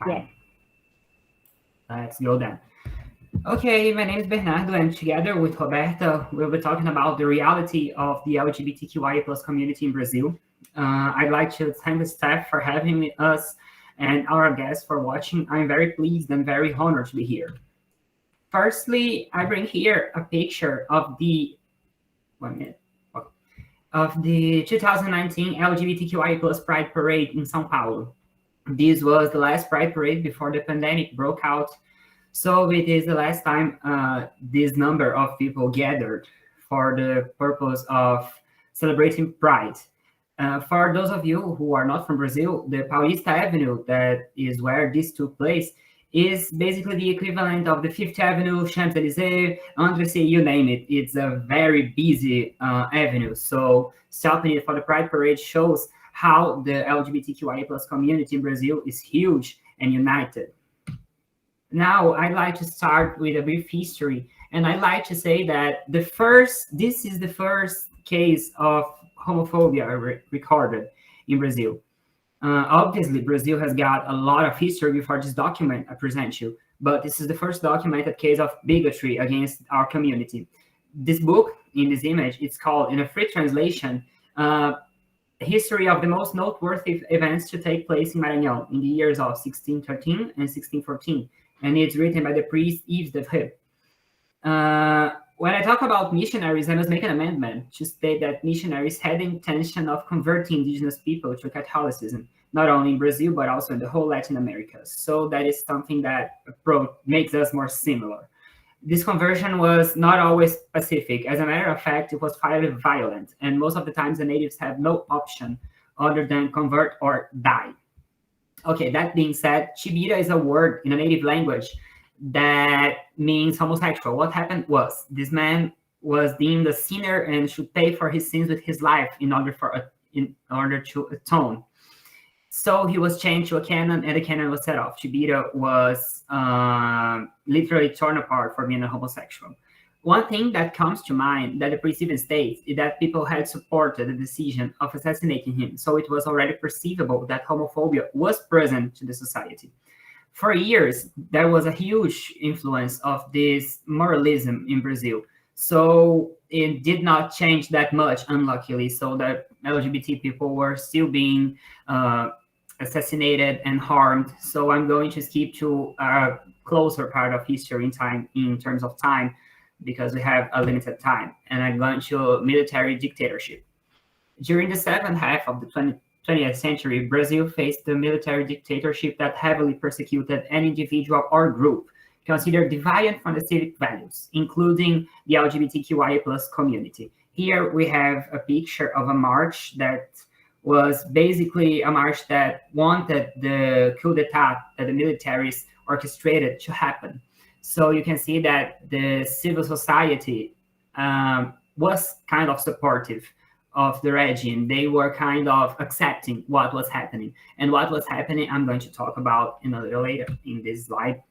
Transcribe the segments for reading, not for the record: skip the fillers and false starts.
Yes. Let's go then. Okay, my name is Bernardo, and together with Roberta, we'll be talking about the reality of the LGBTQIA plus community in Brazil. I'd like to thank the staff for having us and our guests for watching. I'm very pleased and very honored to be here. Firstly, I bring here a picture of the 1 minute of the 2019 LGBTQIA plus Pride Parade in São Paulo. This was the last Pride Parade before the pandemic broke out. So it is the last time this number of people gathered for the purpose of celebrating Pride. For those of you who are not from Brazil, the Paulista Avenue, that is where this took place, is basically the equivalent of the Fifth Avenue, Champs-Élysées, André, you name it. It's a very busy avenue. So stopping it for the Pride Parade shows how the LGBTQIA plus community in Brazil is huge and united. Now, I'd like to start with a brief history, and I'd like to say that this is the first case of homophobia recorded in Brazil. Obviously, Brazil has got a lot of history before this document I present you, but this is the first documented case of bigotry against our community. This book, in this image, it's called, in a free translation, History of the Most Noteworthy Events to Take Place in Maranhão in the years of 1613 and 1614, and it's written by the priest Yves de Vré. When I talk about missionaries, I must make an amendment to state that missionaries had the intention of converting indigenous people to Catholicism, not only in Brazil, but also in the whole Latin America. So that is something that makes us more similar. This conversion was not always pacific. As a matter of fact, it was highly violent, and most of the times the natives had no option other than convert or die. Okay, that being said, chibira is a word in a native language that means homosexual. What happened was this man was deemed a sinner and should pay for his sins with his life in order to atone. So he was chained to a cannon, and the cannon was set off. Chibira was literally torn apart for being a homosexual. One thing that comes to mind that the priest even states is that people had supported the decision of assassinating him, so it was already perceivable that homophobia was present to the society. For years, there was a huge influence of this moralism in Brazil, so it did not change that much, unluckily, so that LGBT people were still being assassinated and harmed. So I'm going to skip to a closer part of history in terms of time, because we have a limited time, and I'm going to military dictatorship. During the second half of the 20th century, Brazil faced a military dictatorship that heavily persecuted any individual or group considered deviant from the civic values, including the LGBTQIA plus community. Here we have a picture of a march that was basically a march that wanted the coup d'etat that the militaries orchestrated to happen. So you can see that the civil society was kind of supportive of the regime. They were kind of accepting what was happening. And what was happening, I'm going to talk about in a little later in this slide.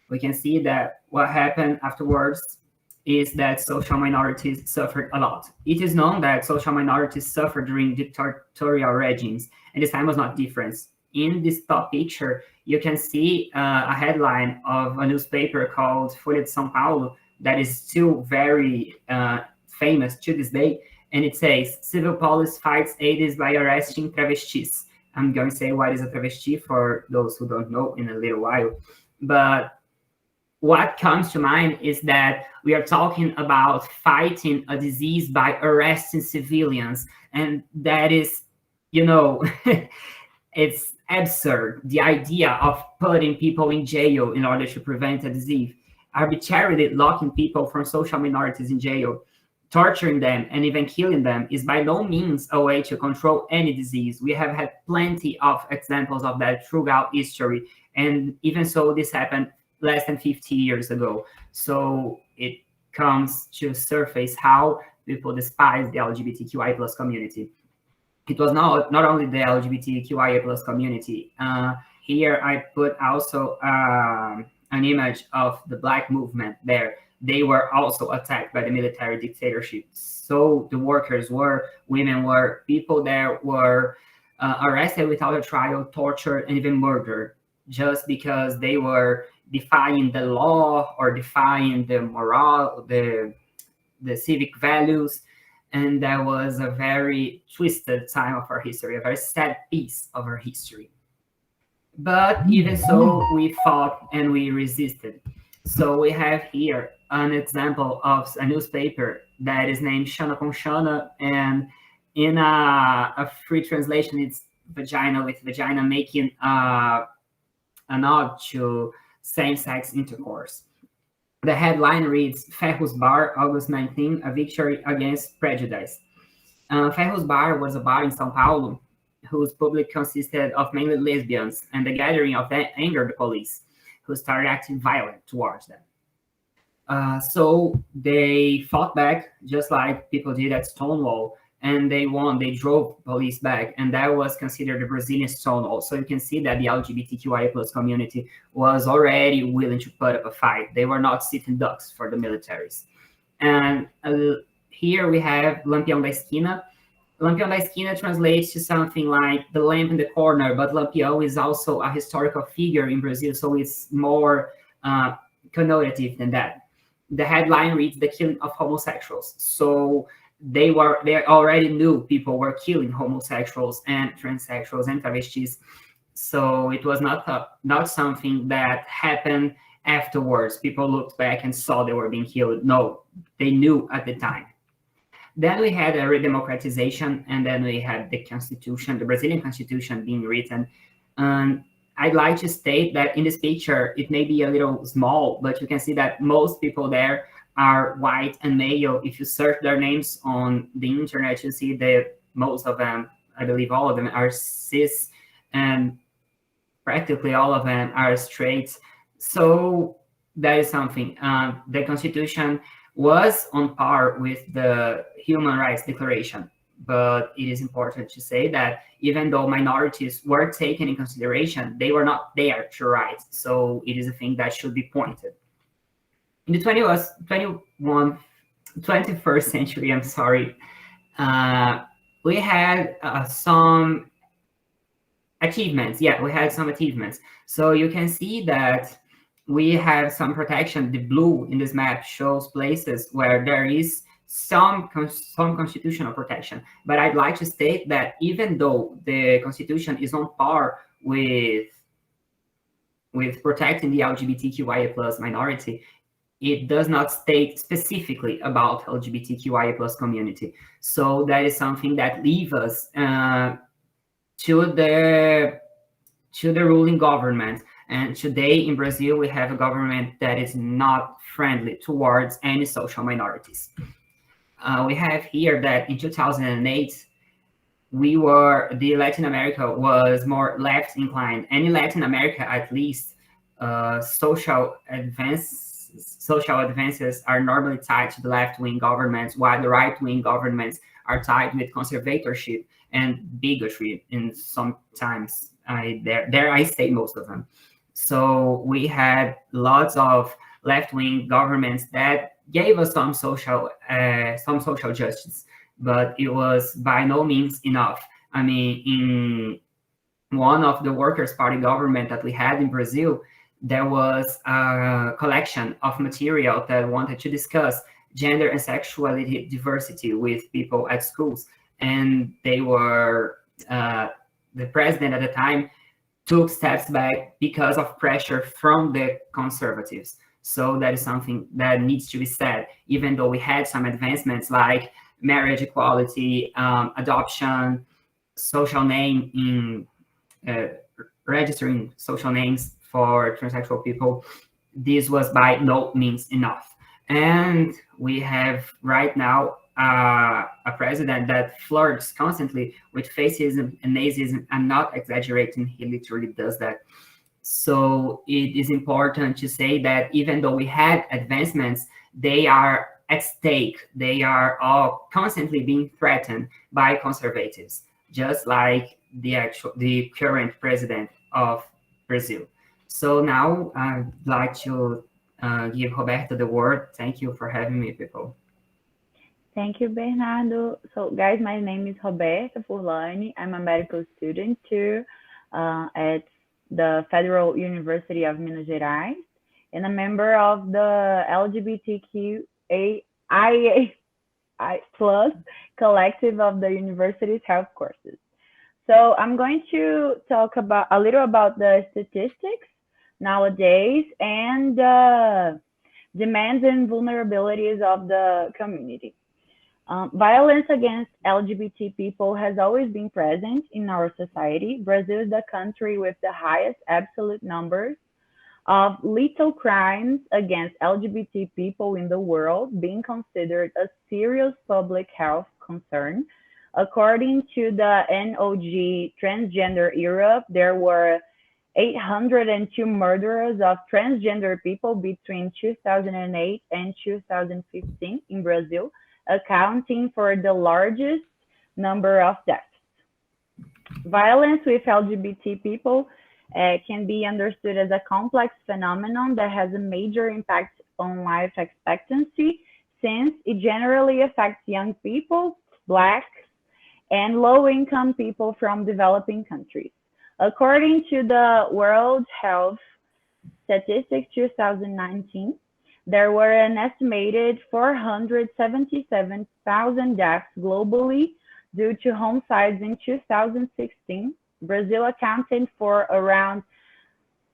We can see that what happened afterwards is that social minorities suffered a lot. It is known that social minorities suffered during dictatorial regimes, and this time was not different. In this top picture, you can see a headline of a newspaper called Folha de São Paulo that is still very famous to this day. And it says, civil police fights AIDS by arresting travestis. I'm going to say what is a travesti for those who don't know in a little while. But what comes to mind is that we are talking about fighting a disease by arresting civilians. And that is, it's absurd, the idea of putting people in jail in order to prevent a disease, arbitrarily locking people from social minorities in jail, torturing them, and even killing them is by no means a way to control any disease. We have had plenty of examples of that throughout history, and even so, this happened less than 50 years ago. So it comes to surface how people despise the LGBTQI plus community. It was not only the LGBTQIA plus community. Here I put also an image of the Black movement there. They were also attacked by the military dictatorship. So the workers were, women were, people there were arrested without a trial, tortured, and even murdered just because they were defying the law or defying the moral, the civic values. And that was a very twisted time of our history, a very sad piece of our history. But even so, we fought and we resisted. So we have here an example of a newspaper that is named Shana Conchana, and in a free translation, it's vagina with vagina, making a nod to same-sex intercourse. The headline reads, Ferrus Bar, August 19, a victory against prejudice. Ferrus Bar was a bar in São Paulo whose public consisted of mainly lesbians, and the gathering of that angered the police, who started acting violent towards them. So they fought back, just like people did at Stonewall, and they won. They drove police back, and that was considered the Brazilian Stonewall. So you can see that the LGBTQIA plus community was already willing to put up a fight. They were not sitting ducks for the militaries. And here we have Lampião da Esquina. Lampião da Esquina translates to something like the lamp in the corner, but Lampião is also a historical figure in Brazil, so it's more connotative than that. The headline reads, the killing of homosexuals. So they already knew people were killing homosexuals and transsexuals and travestis. So it was not something that happened afterwards. People looked back and saw they were being killed. No, they knew at the time. Then we had a redemocratization, and then we had the constitution, the Brazilian constitution being written. I'd like to state that in this picture, it may be a little small, but you can see that most people there are white and male. If you search their names on the internet, you see that most of them, I believe all of them, are cis, and practically all of them are straight. So that is something. The constitution was on par with the Human Rights Declaration, but it is important to say that even though minorities were taken in consideration, they were not there to write. So it is a thing that should be pointed. In the 21st century, I'm sorry, we had some achievements. Yeah, we had some achievements. So you can see that we have some protection. The blue in this map shows places where there is some constitutional protection. But I'd like to state that even though the constitution is on par with protecting the LGBTQIA plus minority, it does not state specifically about LGBTQIA plus community. So that is something that leaves us to the ruling government. And today in Brazil, we have a government that is not friendly towards any social minorities. We have here that in 2008, the Latin America was more left inclined. And in Latin America, at least, social advances are normally tied to the left-wing governments, while the right-wing governments are tied with conservatorship and bigotry. And sometimes I say most of them. So we had lots of left-wing governments that gave us some social justice, but it was by no means enough. I mean, in one of the Workers' Party government that we had in Brazil, there was a collection of material that wanted to discuss gender and sexuality diversity with people at schools, and they were the president at the time took steps back because of pressure from the conservatives. So that is something that needs to be said, even though we had some advancements like marriage equality, adoption, social name in registering social names for transsexual people. This was by no means enough. And we have right now a president that flirts constantly with fascism and nazism. I'm not exaggerating, he literally does that. So it is important to say that even though we had advancements, they are at stake. They are all constantly being threatened by conservatives, just like the current president of Brazil. So now I'd like to give Roberto the word. Thank you for having me, people. Thank you, Bernardo. So, guys, my name is Roberta Furlani. I'm a medical student too at the Federal University of Minas Gerais, and a member of the LGBTQAIA plus collective of the university's health courses. So I'm going to talk about a little about the statistics nowadays and demands and vulnerabilities of the community. Violence against LGBT people has always been present in our society. Brazil is the country with the highest absolute numbers of lethal crimes against LGBT people in the world, being considered a serious public health concern. According to the NOG Transgender Europe, there were 802 murders of transgender people between 2008 and 2015 in Brazil, accounting for the largest number of deaths. Violence with LGBT people can be understood as a complex phenomenon that has a major impact on life expectancy, since it generally affects young people, Blacks, and low-income people from developing countries. According to the World Health Statistics 2019, there were an estimated 477,000 deaths globally due to homicides in 2016. Brazil accounted for around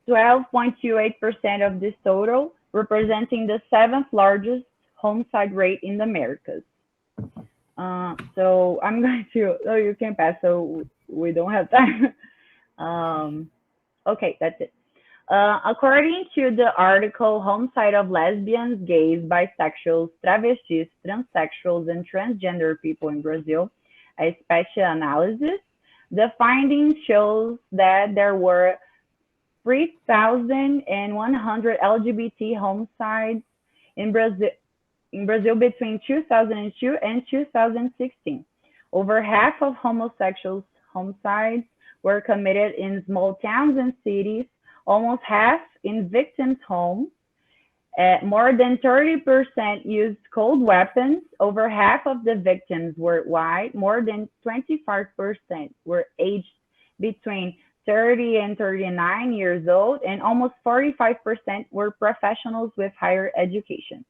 12.28% of this total, representing the seventh largest homicide rate in the Americas. So I'm going to, oh, you can pass, so we don't have time. Okay, that's it. According to the article, Homicide of Lesbians, Gays, Bisexuals, Travestis, Transsexuals, and Transgender People in Brazil, a special analysis, the findings shows that there were 3,100 LGBT homicides in Brazil between 2002 and 2016. Over half of homosexuals homicides were committed in small towns and cities, almost half in victims' homes. More than 30% used cold weapons. Over half of the victims were white. More than 25% were aged between 30 and 39 years old, and almost 45% were professionals with higher education.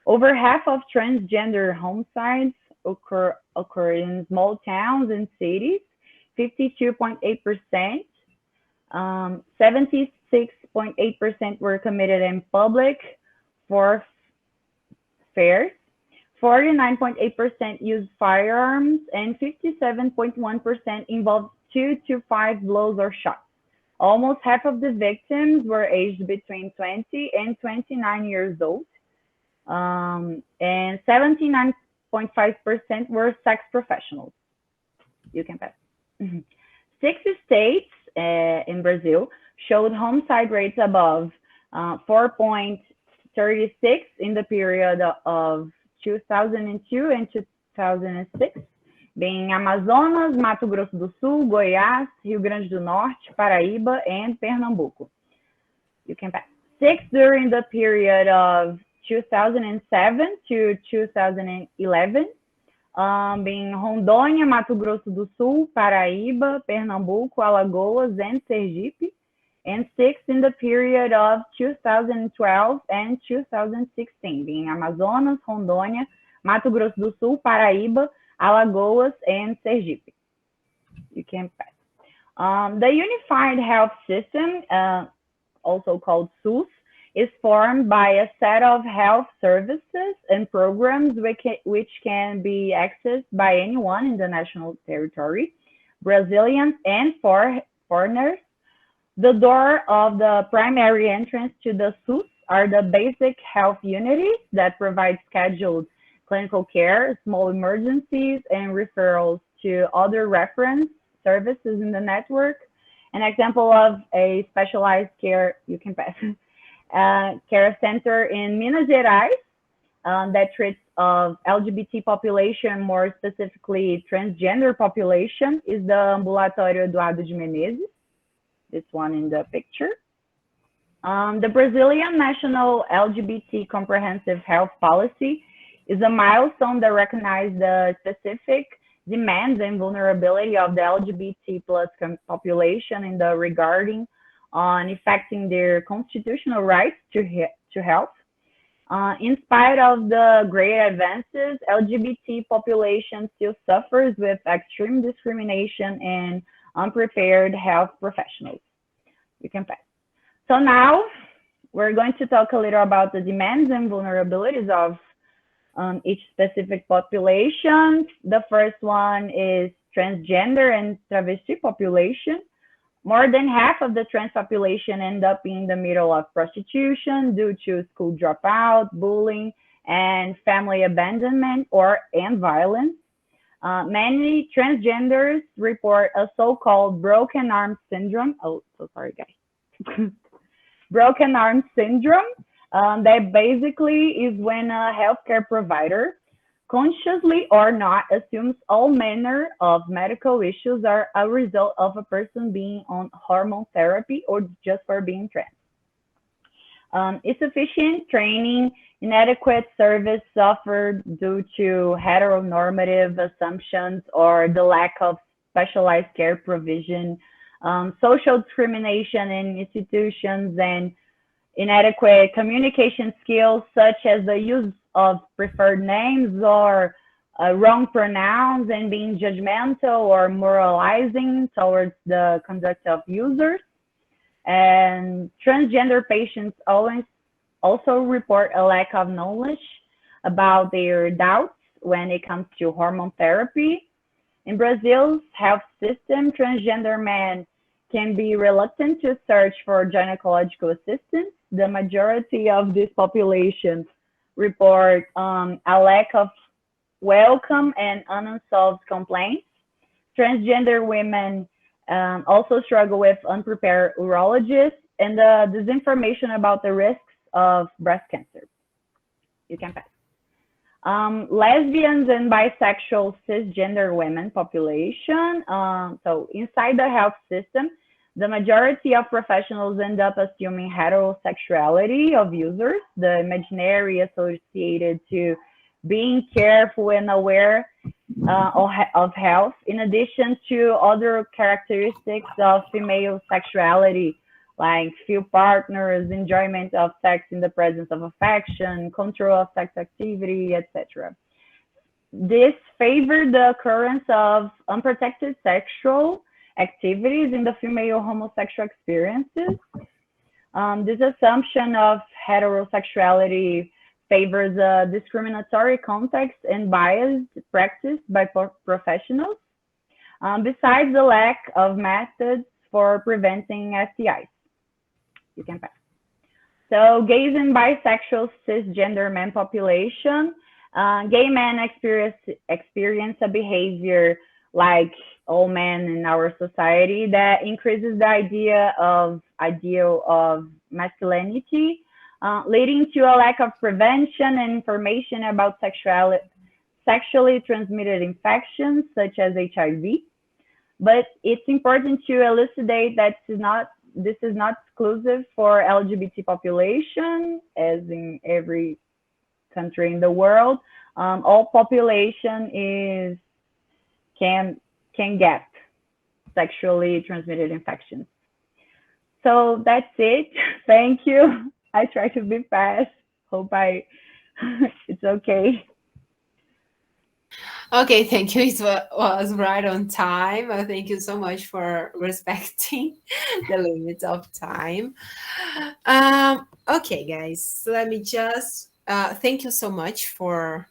Over half of transgender homicides occur in small towns and cities, 52.8%. 76.8% were committed in public for fairs. 49.8% used firearms, and 57.1% involved 2 to 5 blows or shots. Almost half of the victims were aged between 20 and 29 years old. And 79.5% were sex professionals. You can pass. 6 states in Brazil showed homicide rates above 4.36 in the period of 2002 and 2006, being Amazonas, Mato Grosso do Sul, Goiás, Rio Grande do Norte, Paraíba, and Pernambuco. You can pass. 6 during the period of 2007 to 2011, being Rondônia, Mato Grosso do Sul, Paraíba, Pernambuco, Alagoas, and Sergipe, and 6 in the period of 2012 and 2016, being Amazonas, Rondônia, Mato Grosso do Sul, Paraíba, Alagoas, and Sergipe. You can pass. The Unified Health System, also called SUS, is formed by a set of health services and programs which can be accessed by anyone in the national territory, Brazilians and foreigners. The door of the primary entrance to the SUS are the basic health units that provide scheduled clinical care, small emergencies, and referrals to other reference services in the network. An example of a specialized care, you can pass, care center in Minas Gerais that treats of LGBT population, more specifically transgender population, is the Ambulatório Eduardo de Menezes, this one in the picture. The Brazilian National LGBT Comprehensive Health Policy is a milestone that recognizes the specific demands and vulnerability of the LGBT plus population in the regarding on affecting their constitutional rights to health. In spite of the great advances, LGBT population still suffers with extreme discrimination and unprepared health professionals. You can pass. So now we're going to talk a little about the demands and vulnerabilities of each specific population. The first one is transgender and travesti population. More than half of the trans population end up in the middle of prostitution due to school dropout, bullying, and family abandonment and violence. Many transgenders report a so-called broken arm syndrome. Oh, so sorry, guys. Broken arm syndrome. That basically is when a healthcare provider, consciously or not, assumes all manner of medical issues are a result of a person being on hormone therapy or just for being trans. Insufficient training, inadequate service offered due to heteronormative assumptions or the lack of specialized care provision, social discrimination in institutions, and inadequate communication skills such as the use of preferred names or wrong pronouns and being judgmental or moralizing towards the conduct of users. And transgender patients also report a lack of knowledge about their doubts when it comes to hormone therapy. In Brazil's health system, transgender men can be reluctant to search for gynecological assistance. The majority of this population report a lack of welcome and unsolved complaints. Transgender women also struggle with unprepared urologists and the disinformation about the risks of breast cancer. You can pass. Lesbians and bisexual cisgender women population. So inside the health system, the majority of professionals end up assuming heterosexuality of users, the imaginary associated to being careful and aware of health, in addition to other characteristics of female sexuality, like few partners, enjoyment of sex in the presence of affection, control of sex activity, etc. This favored the occurrence of unprotected sexual activities in the female homosexual experiences. This assumption of heterosexuality favors a discriminatory context and biased practice by professionals, besides the lack of methods for preventing STIs. You can pass. So gays and bisexual cisgender men population, gay men experience a behavior like all men in our society that increases the ideal of masculinity, leading to a lack of prevention and information about sexually transmitted infections such as HIV. But it's important to elucidate that this is not exclusive for LGBT population, as in every country in the world. All population can get sexually transmitted infections. So that's it. Thank you. I try to be fast. Hope it's okay. Okay, thank you. It was right on time. Thank you so much for respecting the limit of time. Okay, guys, so let me just thank you so much for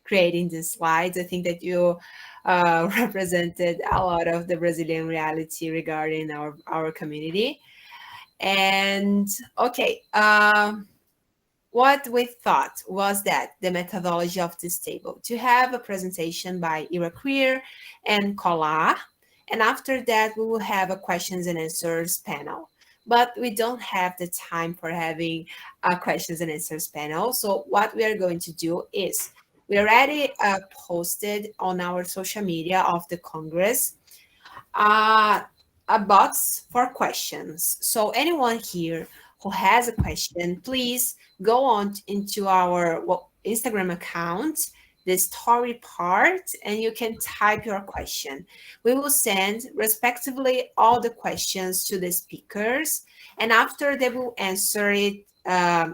creating these slides. I think that you represented a lot of the Brazilian reality regarding our community. And okay, what we thought was that the methodology of this table to have a presentation by Ira Queer and Kola, and after that we will have a questions and answers panel. But we don't have the time for having a questions and answers panel. So what we are going to do is we already posted on our social media of the Congress a box for questions. So anyone here who has a question, please go on into our Instagram account, the story part, and you can type your question. We will send respectively all the questions to the speakers, and after they will answer it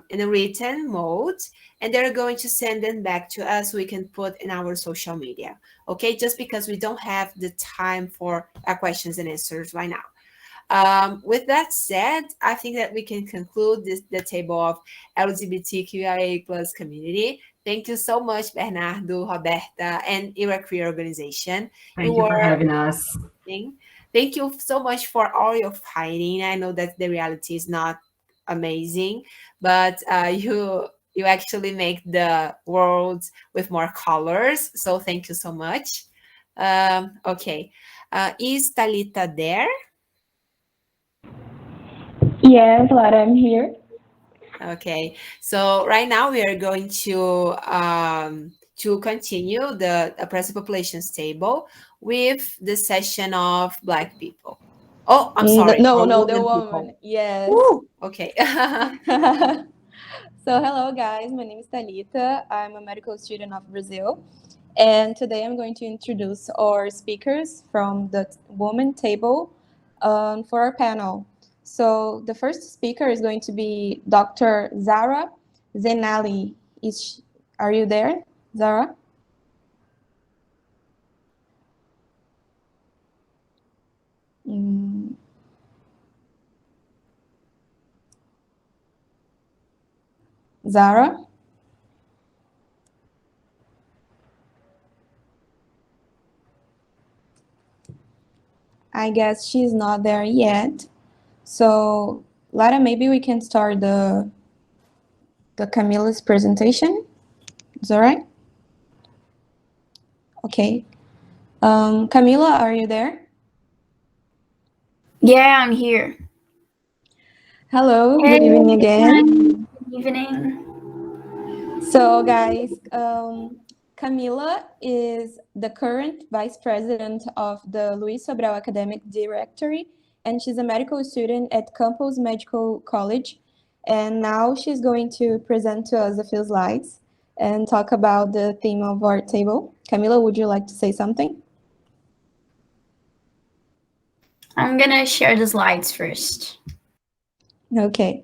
in a written mode, and they're going to send them back to us so we can put in our social media. Okay, just because we don't have the time for questions and answers right now. With that said, I think that we can conclude the table of LGBTQIA plus community. Thank you so much, Bernardo, Roberta, and Queer Organization. Thank you for having us. Thank you so much for all your fighting. I know that the reality is not amazing, but you actually make the world with more colors. So thank you so much. Okay. Is Talita there? Yes, Lara, I'm here. Okay, so right now we are going to continue the oppressive populations table with the session of Black people. Oh, I'm sorry. No, the women woman. people. Yes. Woo! Okay. So, hello, guys. My name is Talita. I'm a medical student of Brazil. And today I'm going to introduce our speakers from the woman table for our panel. So, the first speaker is going to be Dr. Zara Zenali. Are you there, Zara? Zara? I guess she's not there yet. So, Lara, maybe we can start the Camila's presentation. Is that right? Okay. Camila, are you there? Yeah, I'm here. Hello, Hey, good evening again. Good evening. So, guys, Camila is the current vice president of the Luiz Sobral Academic Directory, and she's a medical student at Campos Medical College. And now she's going to present to us a few slides and talk about the theme of our table. Camila, would you like to say something? I'm gonna share the slides first. Okay.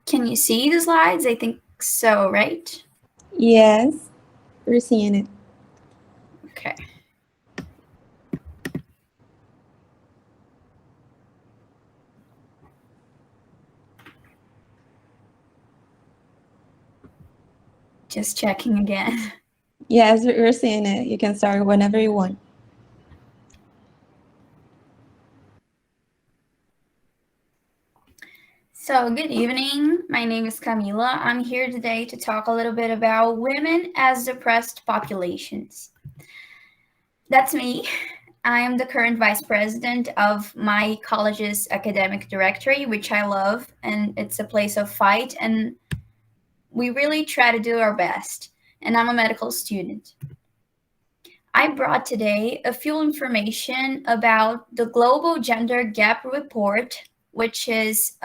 Can you see the slides? I think so, right? Yes, we're seeing it. Okay. Just checking again. Yes, we're seeing it. You can start whenever you want. So, good evening. My name is Camila. I'm here today to talk a little bit about women as oppressed populations. That's me. I am the current vice president of my college's academic directory, which I love, and it's a place of fight, and we really try to do our best. And I'm a medical student. I brought today a few information about the Global Gender Gap Report, which is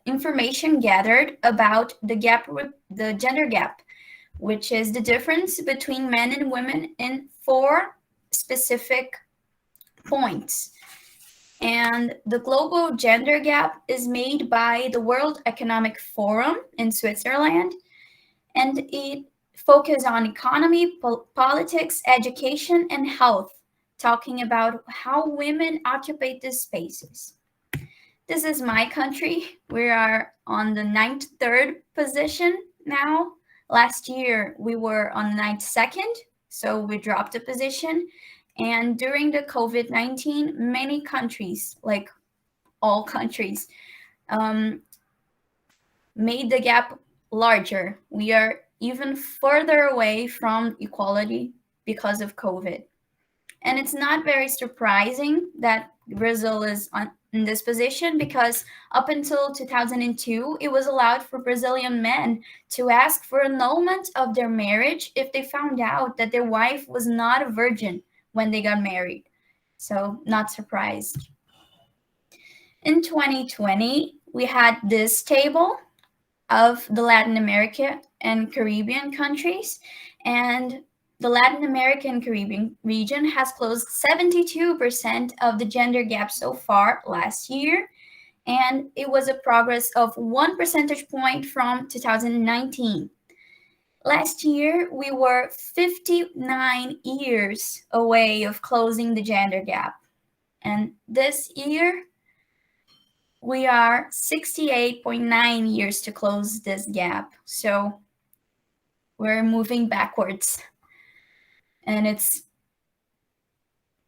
information gathered about the gender gap, which is the difference between men and women in 4 specific points. And the global gender gap is made by the World Economic Forum in Switzerland, and it focuses on economy, politics, education, and health, talking about how women occupy these spaces. This is my country. We are on the 93rd position now. Last year, we were on 92nd, so we dropped a position. And during the COVID-19, many countries, like all countries, made the gap larger. We are even further away from equality because of COVID. And it's not very surprising that Brazil is in this position, because up until 2002, it was allowed for Brazilian men to ask for annulment of their marriage if they found out that their wife was not a virgin when they got married. So, not surprised. In 2020, we had this table of the Latin America and Caribbean countries, and the Latin American Caribbean region has closed 72% of the gender gap so far last year, and it was a progress of 1 percentage point from 2019. Last year, we were 59 years away of closing the gender gap, and this year, we are 68.9 years to close this gap. So we're moving backwards. And it's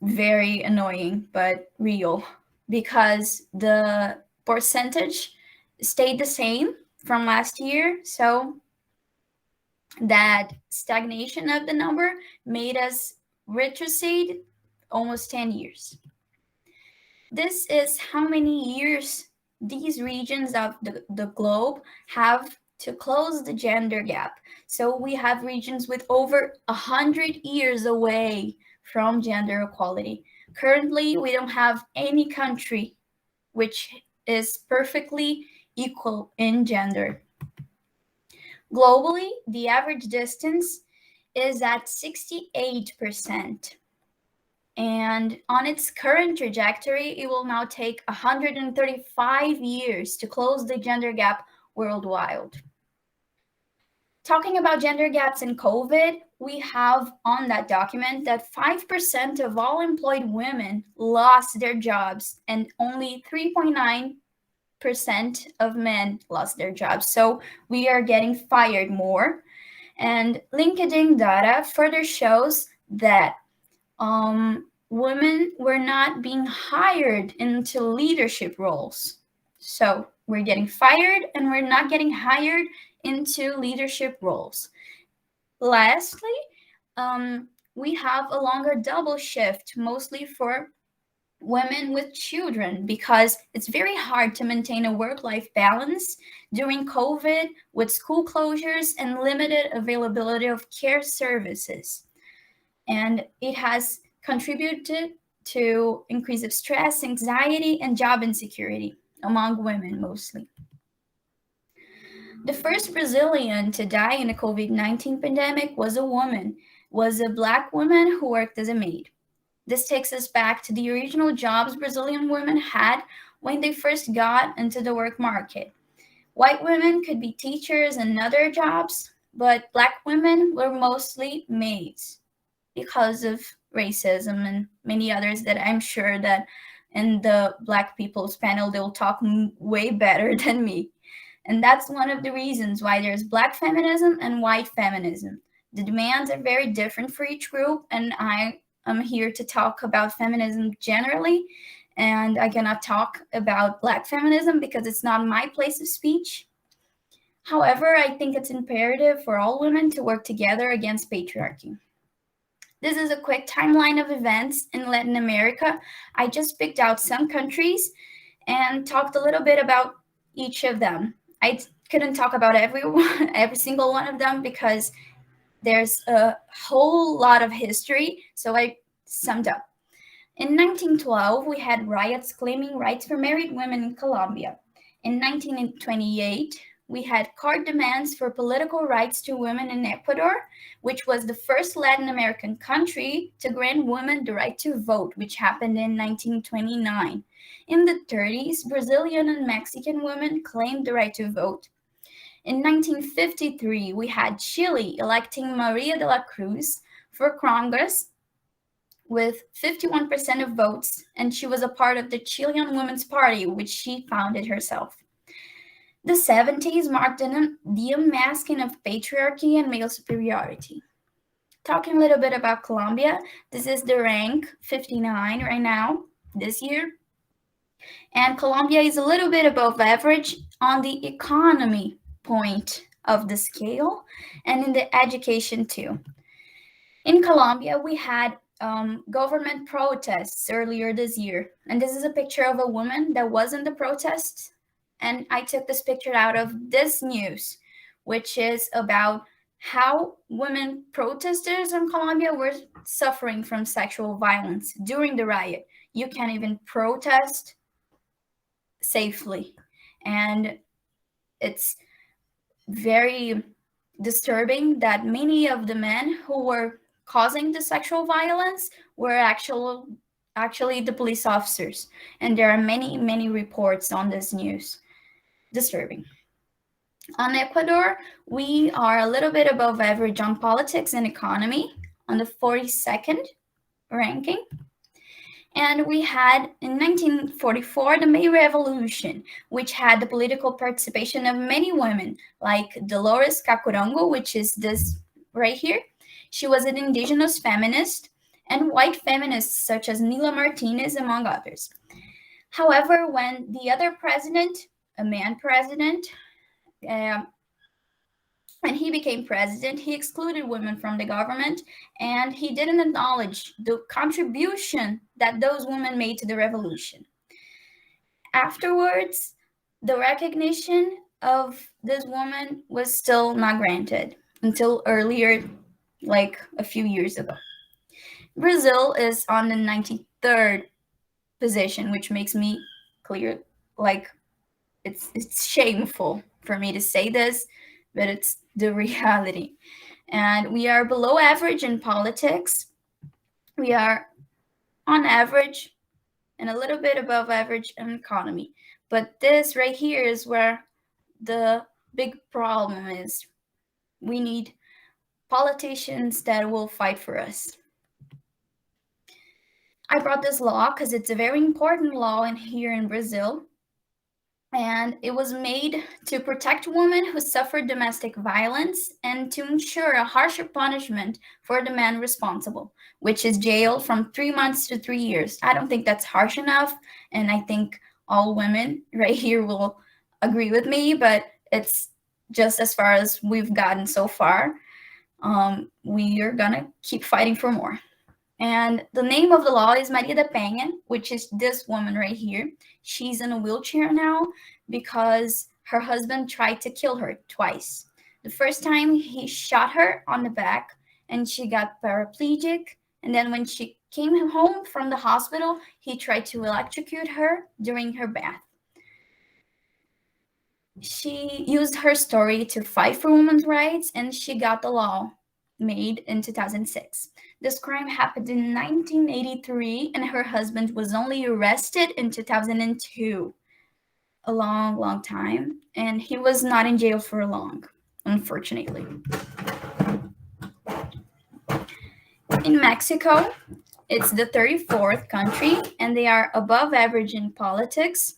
very annoying, but real, because the percentage stayed the same from last year. So that stagnation of the number made us retrocede almost 10 years. This is how many years these regions of the globe have to close the gender gap. So we have regions with over 100 years away from gender equality. Currently, we don't have any country which is perfectly equal in gender. Globally, the average distance is at 68%. And on its current trajectory, it will now take 135 years to close the gender gap worldwide. Talking about gender gaps in COVID, we have on that document that 5% of all employed women lost their jobs, and only 3.9% of men lost their jobs. So we are getting fired more. And LinkedIn data further shows that women were not being hired into leadership roles. So we're getting fired and we're not getting hired into leadership roles. Lastly, we have a longer double shift, mostly for women with children, because it's very hard to maintain a work-life balance during COVID with school closures and limited availability of care services. And it has contributed to increase of stress, anxiety, and job insecurity among women mostly. The first Brazilian to die in the COVID-19 pandemic was a woman, was a Black woman who worked as a maid. This takes us back to the original jobs Brazilian women had when they first got into the work market. White women could be teachers and other jobs, but Black women were mostly maids because of racism and many others that I'm sure that in the Black People's panel, they'll talk way better than me. And that's one of the reasons why there's Black feminism and white feminism. The demands are very different for each group, and I am here to talk about feminism generally, and I cannot talk about Black feminism because it's not my place of speech. However, I think it's imperative for all women to work together against patriarchy. This is a quick timeline of events in Latin America. I just picked out some countries and talked a little bit about each of them. I couldn't talk about every single one of them because there's a whole lot of history, so I summed up. In 1912, we had riots claiming rights for married women in Colombia. In 1928, we had court demands for political rights to women in Ecuador, which was the first Latin American country to grant women the right to vote, which happened in 1929. In the 30s, Brazilian and Mexican women claimed the right to vote. In 1953, we had Chile electing Maria de la Cruz for Congress with 51% of votes, and she was a part of the Chilean Women's Party, which she founded herself. The 70s marked the unmasking of patriarchy and male superiority. Talking a little bit about Colombia, this is the rank 59 right now, this year. And Colombia is a little bit above average on the economy point of the scale and in the education too. In Colombia, we had government protests earlier this year. And this is a picture of a woman that was in the protests. And I took this picture out of this news, which is about how women protesters in Colombia were suffering from sexual violence during the riot. You can't even protest safely. And it's very disturbing that many of the men who were causing the sexual violence were actually the police officers. And there are many reports on this news. Disturbing. On Ecuador, we are a little bit above average on politics and economy, on the 42nd ranking. And we had in 1944 the May Revolution, which had the political participation of many women, like Dolores Cacurango, which is this right here. She was an indigenous feminist, and white feminists such as Nila Martinez, among others. However, when the other president, a man president, when he became president, he excluded women from the government, and he didn't acknowledge the contribution that those women made to the revolution. Afterwards, the recognition of this woman was still not granted until earlier, like a few years ago. Brazil is on the 93rd position, which makes me clear, like it's shameful for me to say this, but it's the reality. And we are below average in politics. We are on average and a little bit above average in economy. But this right here is where the big problem is. We need politicians that will fight for us. I brought this law because it's a very important law here in Brazil. And it was made to protect women who suffered domestic violence and to ensure a harsher punishment for the man responsible, which is jail from 3 months to 3 years. I don't think that's harsh enough, and I think all women right here will agree with me, but it's just as far as we've gotten so far. We are gonna keep fighting for more. And the name of the law is Maria da Penha, which is this woman right here. She's in a wheelchair now because her husband tried to kill her twice. The first time he shot her on the back and she got paraplegic. And then when she came home from the hospital, he tried to electrocute her during her bath. She used her story to fight for women's rights, and she got the law made in 2006. This crime happened in 1983, and her husband was only arrested in 2002. A long time, and he was not in jail for long, unfortunately. In Mexico, it's the 34th country, and they are above average in politics.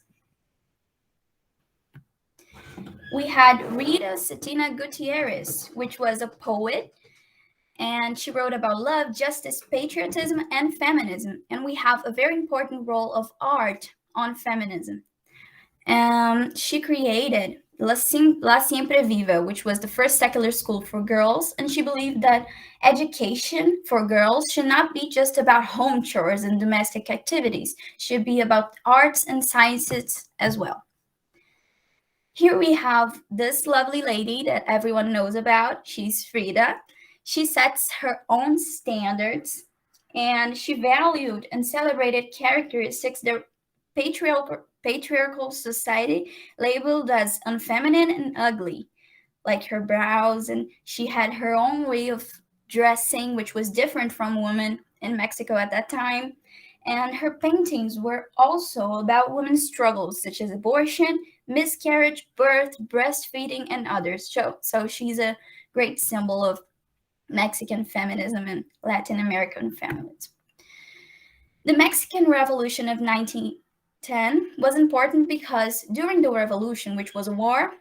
We had Rita Cetina Gutierrez, which was a poet, and she wrote about love, justice, patriotism, and feminism. And we have a very important role of art on feminism. She created La Siempre Viva, which was the first secular school for girls, and she believed that education for girls should not be just about home chores and domestic activities, should be about arts and sciences as well. Here we have this lovely lady that everyone knows about. She's Frida. She sets her own standards, and she valued and celebrated characteristics that patriarchal society labeled as unfeminine and ugly, like her brows, and she had her own way of dressing, which was different from women in Mexico at that time. And her paintings were also about women's struggles, such as abortion, miscarriage, birth, breastfeeding, and others. So she's a great symbol of Mexican feminism and Latin American feminism. The Mexican Revolution of 1910 was important because during the revolution, which was a war,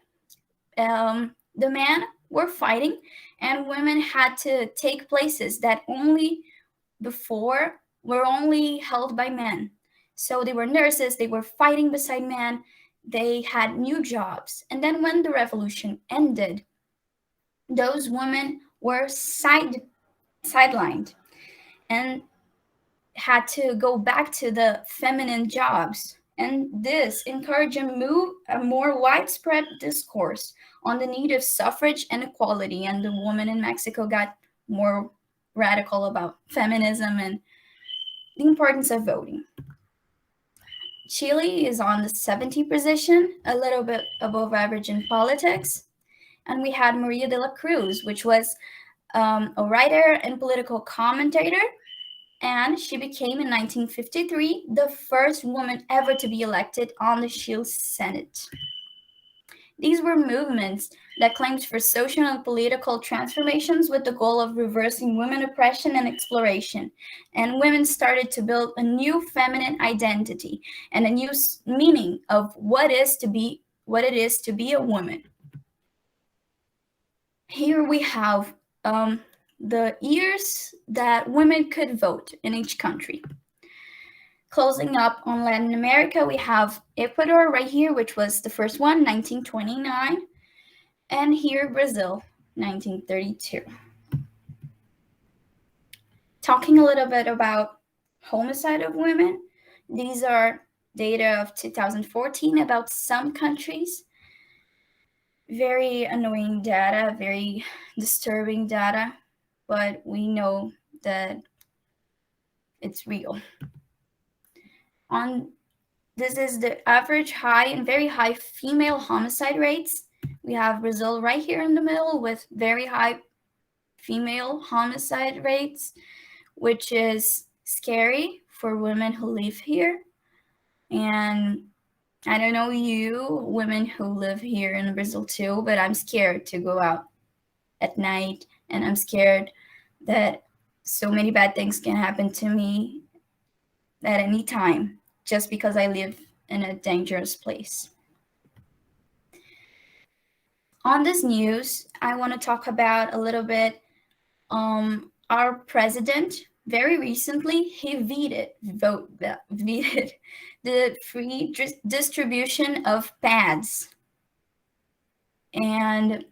the men were fighting and women had to take places that only before were only held by men. So they were nurses, they were fighting beside men, they had new jobs. And then when the revolution ended, those women were sidelined and had to go back to the feminine jobs. And this encouraged a more widespread discourse on the need of suffrage and equality. And the women in Mexico got more radical about feminism and the importance of voting. Chile is on the 70th position, a little bit above average in politics. And we had Maria de la Cruz, which was a writer and political commentator. And she became in 1953 the first woman ever to be elected on the Chile Senate. These were movements that claimed for social and political transformations with the goal of reversing women oppression and exploration. And women started to build a new feminine identity and a new meaning of what it is to be a woman. Here we have the years that women could vote in each country. Closing up on Latin America, we have Ecuador right here, which was the first one, 1929. And here, Brazil, 1932. Talking a little bit about homicide of women. These are data of 2014 about some countries. Very annoying data, very disturbing data, but we know that it's real. This is the average high and very high female homicide rates. We have Brazil right here in the middle with very high female homicide rates, which is scary for women who live here. And I don't know you, women who live here in Brazil too, but I'm scared to go out at night, and I'm scared that so many bad things can happen to me at any time just because I live in a dangerous place. On this news, I want to talk about a little bit our president. Very recently, he vetoed the free distribution of pads. And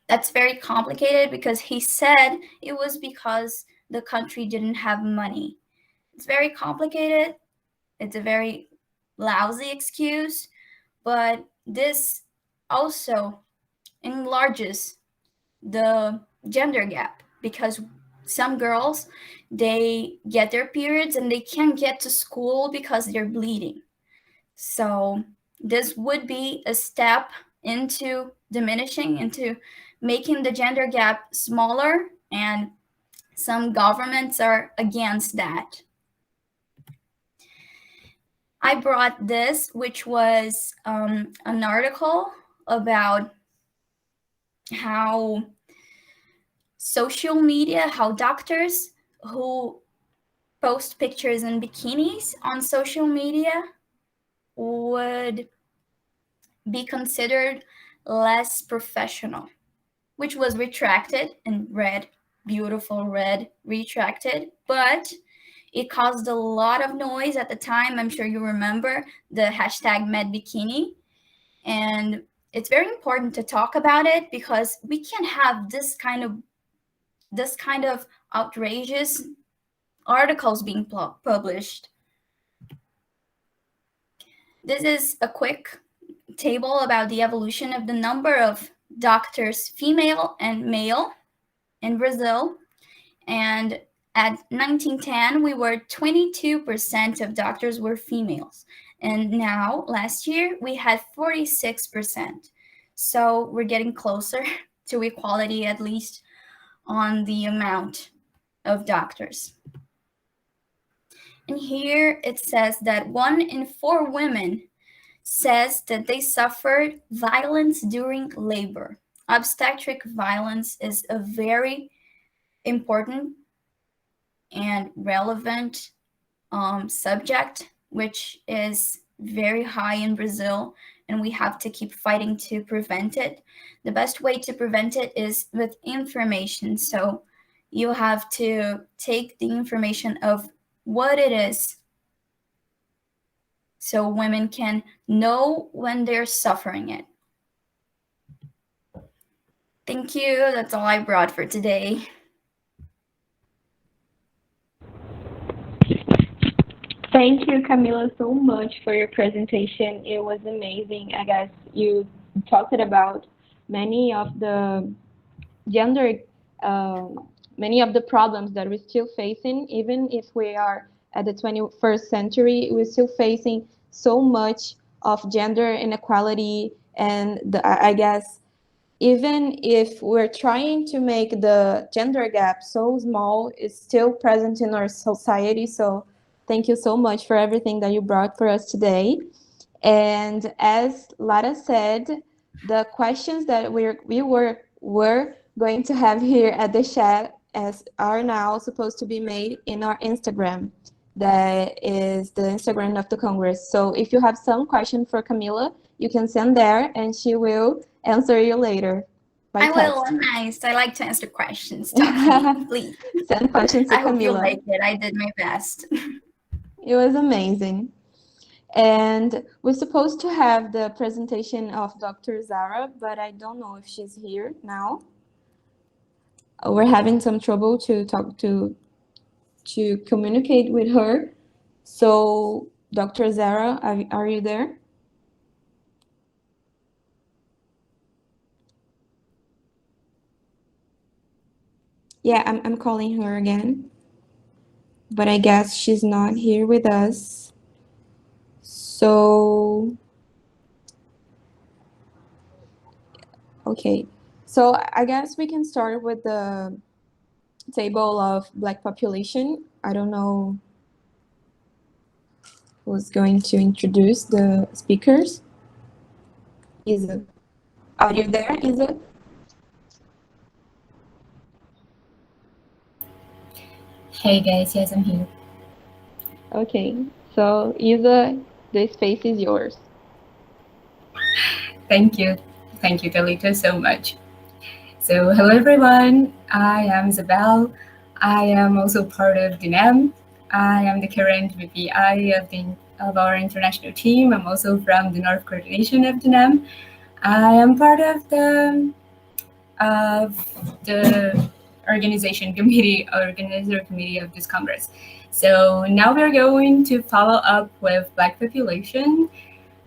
that's very complicated because he said it was because the country didn't have money. It's very complicated. It's a very lousy excuse, but this also enlarges the gender gap because some girls, they get their periods and they can't get to school because they're bleeding. So this would be a step into making the gender gap smaller, and some governments are against that. I brought this, which was an article about how social media, how doctors who post pictures in bikinis on social media would be considered less professional, which was retracted in red, beautiful red, retracted, but it caused a lot of noise at the time. I'm sure you remember the hashtag #MedBikini. And it's very important to talk about it because we can't have this kind of outrageous articles being published. This is a quick table about the evolution of the number of doctors, female and male, in Brazil. And at 1910, we were 22% of doctors were females. And now, last year, we had 46%. So we're getting closer to equality, at least on the amount of doctors. And here it says that 1 in 4 women says that they suffered violence during labor. Obstetric violence is a very important and relevant subject, which is very high in Brazil, and we have to keep fighting to prevent it. The best way to prevent it is with information. So you have to take the information of what it is so women can know when they're suffering it. Thank you. That's all I brought for today. Thank you, Camila, so much for your presentation. It was amazing. I guess you talked about many of the gender, many of the problems that we're still facing, even if we are at the 21st century, we're still facing so much of gender inequality. And I guess even if we're trying to make the gender gap so small, it's still present in our society. So thank you so much for everything that you brought for us today. And as Lara said, the questions that we were going to have here at the chat as are now supposed to be made in our Instagram. That is the Instagram of the Congress. So if you have some question for Camila, you can send there and she will answer you later by I text. will. Nice. I like to answer questions. Talk to me, please. Send questions to I hope you Camila. like it. I did my best. It was amazing. And we're supposed to have the presentation of Dr. Zara, but I don't know if she's here now. We're having some trouble to communicate with her. So, Dr. Zara, are you there? Yeah, I'm calling her again, but I guess she's not here with us. So, okay. So I guess we can start with the table of Black population. I don't know who's going to introduce the speakers. Isa, are you there, Isa? Hey guys, yes, I'm here. Okay, so Isa, the space is yours. Thank you, Kalita, so much. So hello everyone, I am Isabel. I am also part of DNAM. I am the current VPI of our international team. I'm also from the North Coordination of DNAM. I am part of the organizer committee of this Congress. So now we're going to follow up with Black population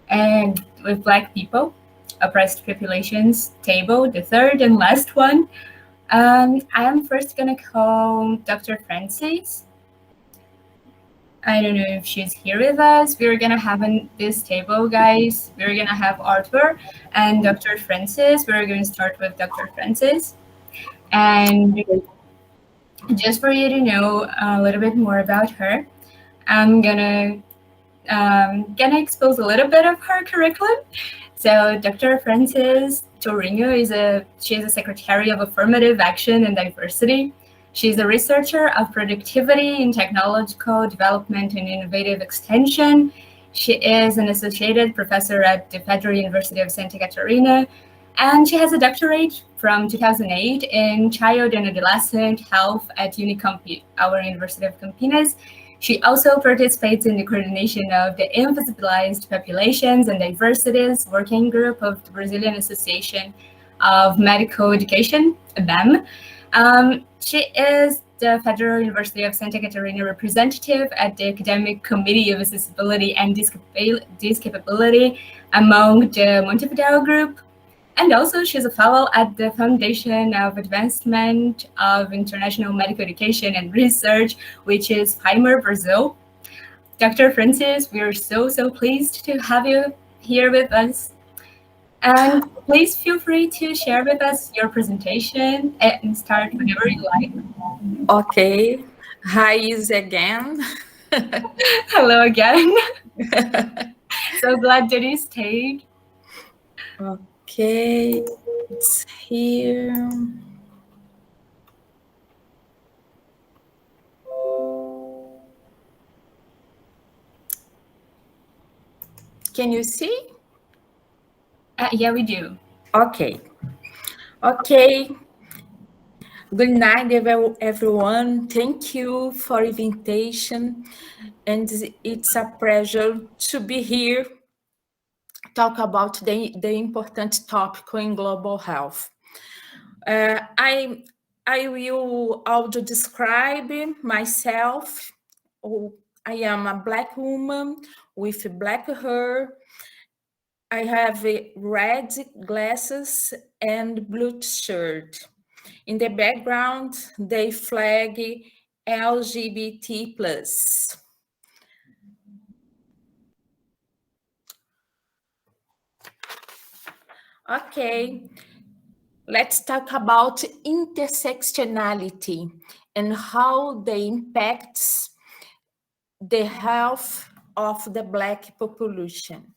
and with Black people, oppressed populations table, the third and last one. I am first gonna call Dr. Francis. I don't know if she's here with us. We're gonna have this table, guys. We're gonna have Arthur and Dr. Francis. We're going to start with Dr. Francis. And just for you to know a little bit more about her, I'm gonna expose a little bit of her curriculum. So Dr. Frances Torino she's a secretary of affirmative action and diversity. She's a researcher of productivity in technological development and innovative extension. She is an associated professor at the Federal University of Santa Catarina, and she has a doctorate from 2008 in child and adolescent health at Unicamp, our University of Campinas. She also participates in the coordination of the Invisibilized Populations and Diversities Working Group of the Brazilian Association of Medical Education, BEM. She is the Federal University of Santa Catarina representative at the Academic Committee of Accessibility and Discapability among the Montevideo Group. And also, she's a fellow at the Foundation of Advancement of International Medical Education and Research, which is PIMER Brazil. Dr. Francis, we are so pleased to have you here with us. And please feel free to share with us your presentation and start whenever you like. Okay. Hi, Is again. Hello again. So glad that you stayed. Okay, it's here. Can you see? Yeah, we do. Okay. Good night, everyone. Thank you for invitation, and it's a pleasure to be here. Talk about the important topic in global health. I will audio describe myself. Oh, I am a Black woman with black hair. I have red glasses and blue shirt. In the background, they flag LGBT plus. Okay, let's talk about intersectionality and how they impacts the health of the Black population.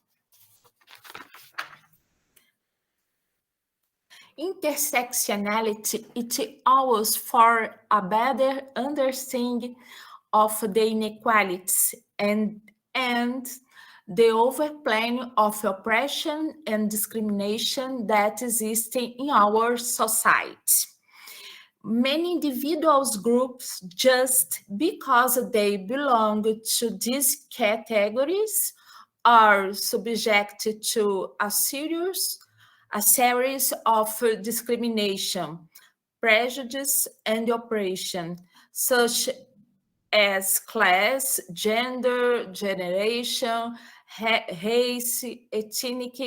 Intersectionality, it allows for a better understanding of the inequalities and the overplaying of oppression and discrimination that exist in our society. Many individuals groups, just because they belong to these categories, are subjected to a series of discrimination, prejudice, and oppression, such as class, gender, generation, race, ethnic,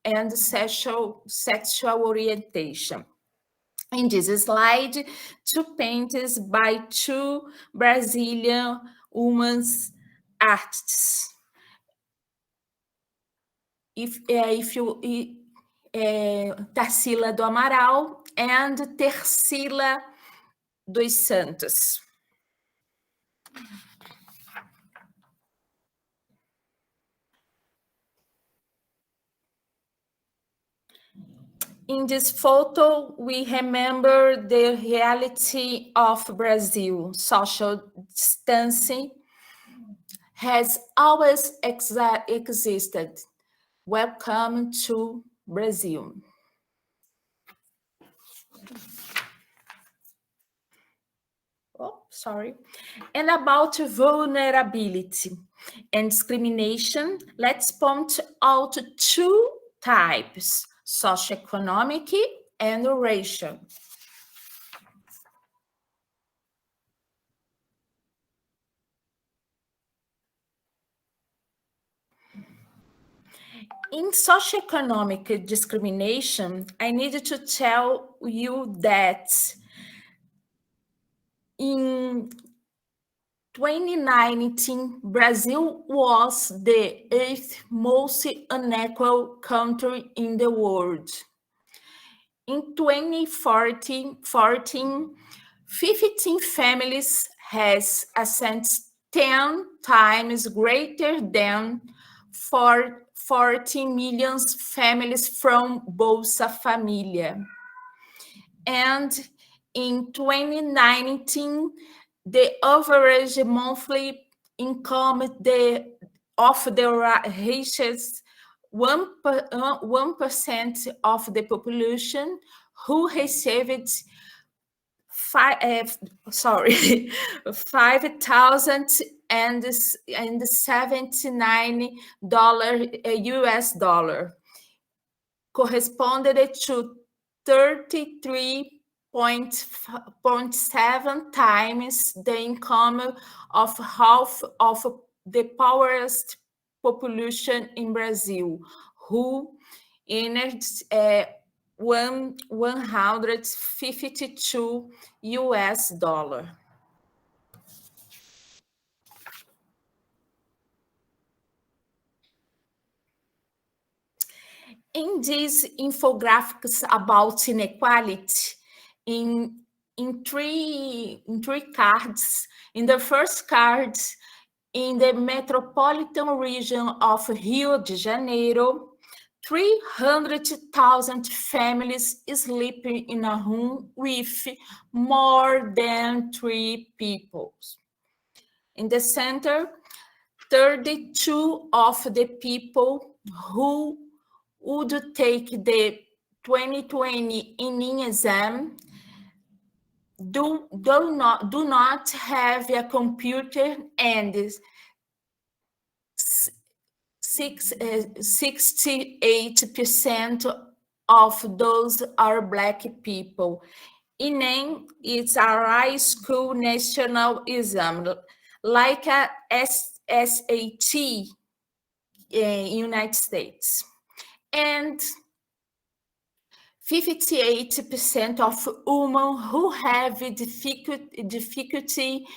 and sexual orientation. In this slide, two paintings by two Brazilian women artists. Tarsila do Amaral and Tersila dos Santos. In this photo, we remember the reality of Brazil. Social distancing has always existed. Welcome to Brazil. Oh, sorry. And about vulnerability and discrimination, let's point out two types: socioeconomic and racial. In socioeconomic discrimination, I need to tell you that in 2019, Brazil was the 8th most unequal country in the world. In 2014, 15 families has a sense 10 times greater than 14 million families from Bolsa Família. And in 2019, the average monthly income of the richest 1% of the population who received $5,079 US dollar, corresponded to 33.7 times the income of half of the poorest population in Brazil, who earned 152 US dollar. In these infographics about inequality, in three cards, in the first card, in the metropolitan region of Rio de Janeiro, 300,000 families sleeping in a room with more than 3 people. In the center, 32 of the people who would take the 2020 Enem exam do not have a computer, and 68% of those are Black people. ENEM is a high school national exam, like a SAT in United States. And 58% of women who have difficulty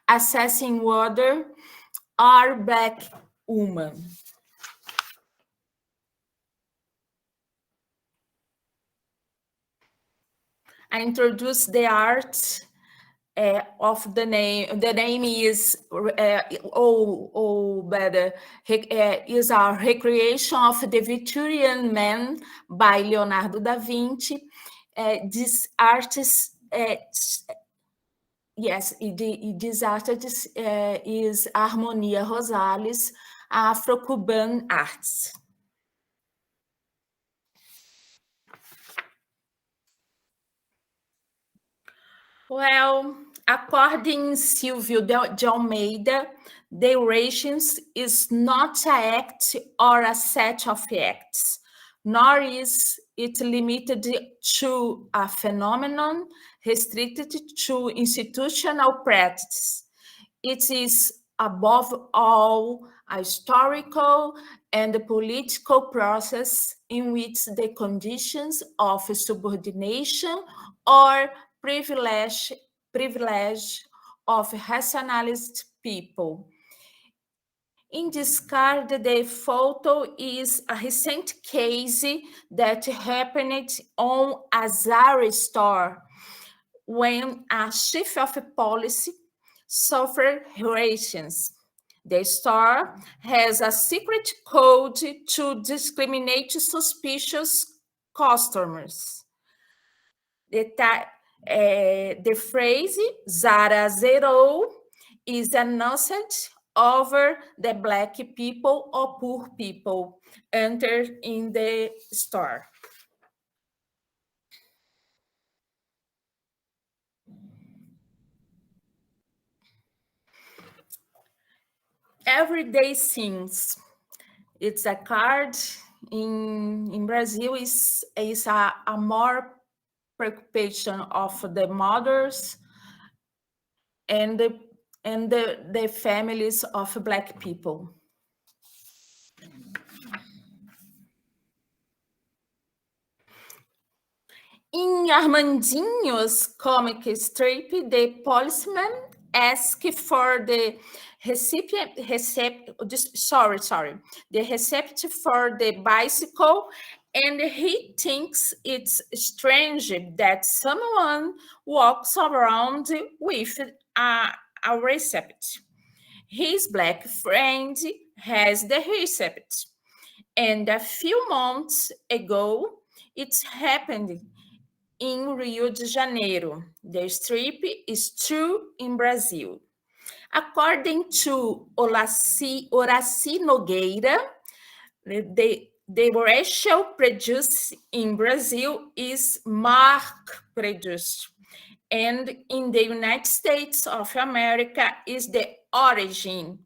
accessing water are Black women. I introduce the art of the name. The name is is a recreation of the Victorian Man by Leonardo da Vinci. This artist, yes, this artist is Harmonia Rosales, Afro-Cuban arts. Well, according Silvio de Almeida, the rations is not an act or a set of acts, nor is it limited to a phenomenon restricted to institutional practice. It is above all a historical and political process in which the conditions of subordination or privilege of rationalist people. In this card, the photo is a recent case that happened on a Zara store when a chief of police suffered harassment. The store has a secret code to discriminate suspicious customers. The phrase Zara Zero is announced over the Black people or poor people enter in the store. Everyday things. It's a card in Brazil is a more preoccupation of the mothers and the families of Black people. In Armandinho's comic strip, the policeman asks for the receipt for the bicycle, and he thinks it's strange that someone walks around with a receipt. His Black friend has the receipt, and a few months ago, it happened in Rio de Janeiro. The strip is true in Brazil. According to Horaci Nogueira, the racial prejudice in Brazil is mark prejudice, and in the United States of America is the origin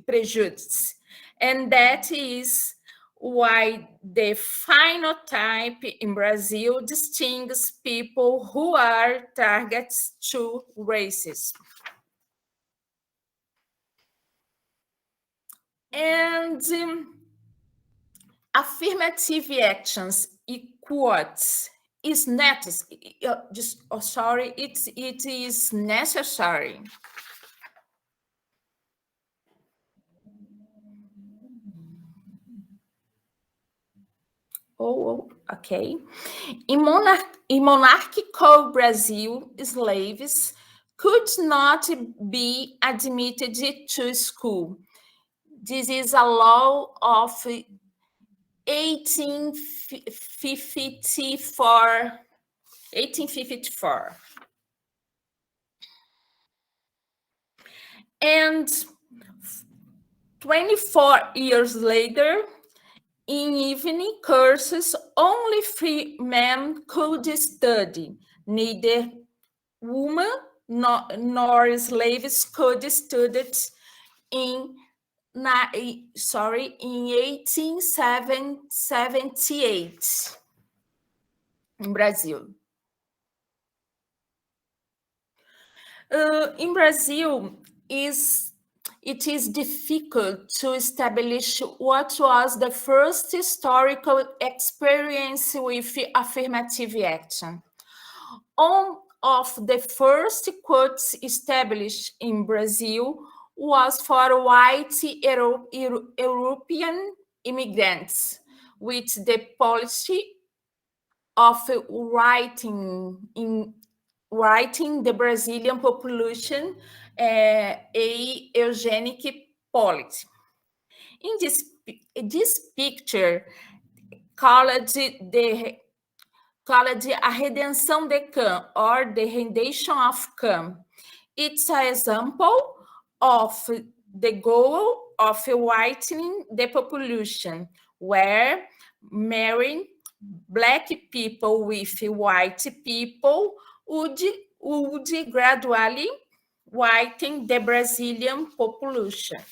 prejudice, and that is why the phenotype in Brazil distinguishes people who are targets to racism. And affirmative actions equates is necessary. It is necessary. Okay. In monarchical Brazil, slaves could not be admitted to school. This is a law of 1854. And 24 years later, in evening courses, only 3 men could study, neither women nor slaves could study in 1878 in Brazil. In Brazil, it is difficult to establish what was the first historical experience with affirmative action. One of the first quotes established in Brazil was for white European immigrants, with the policy of writing the Brazilian population a eugenic policy. In this picture, called a redenção de Cam, or the rendition of Cam. It's an example of the goal of whitening the population, where marrying Black people with white people would gradually whiten the Brazilian population.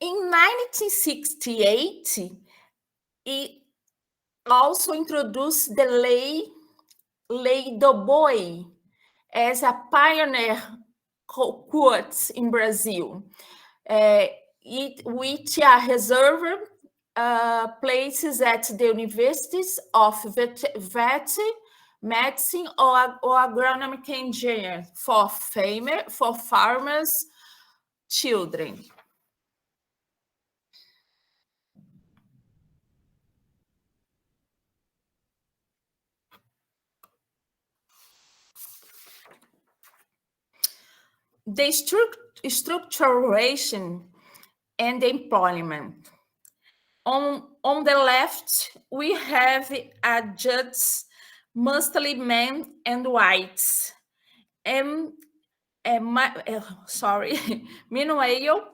In 1968, it also introduced the Lei do Boi as a pioneer quote in Brazil, which are reserved places at the universities of vet, medicine, or agronomic engineer for farmers' children. The structuration and employment. On the left, we have adults, mostly men and whites. Meanwhile,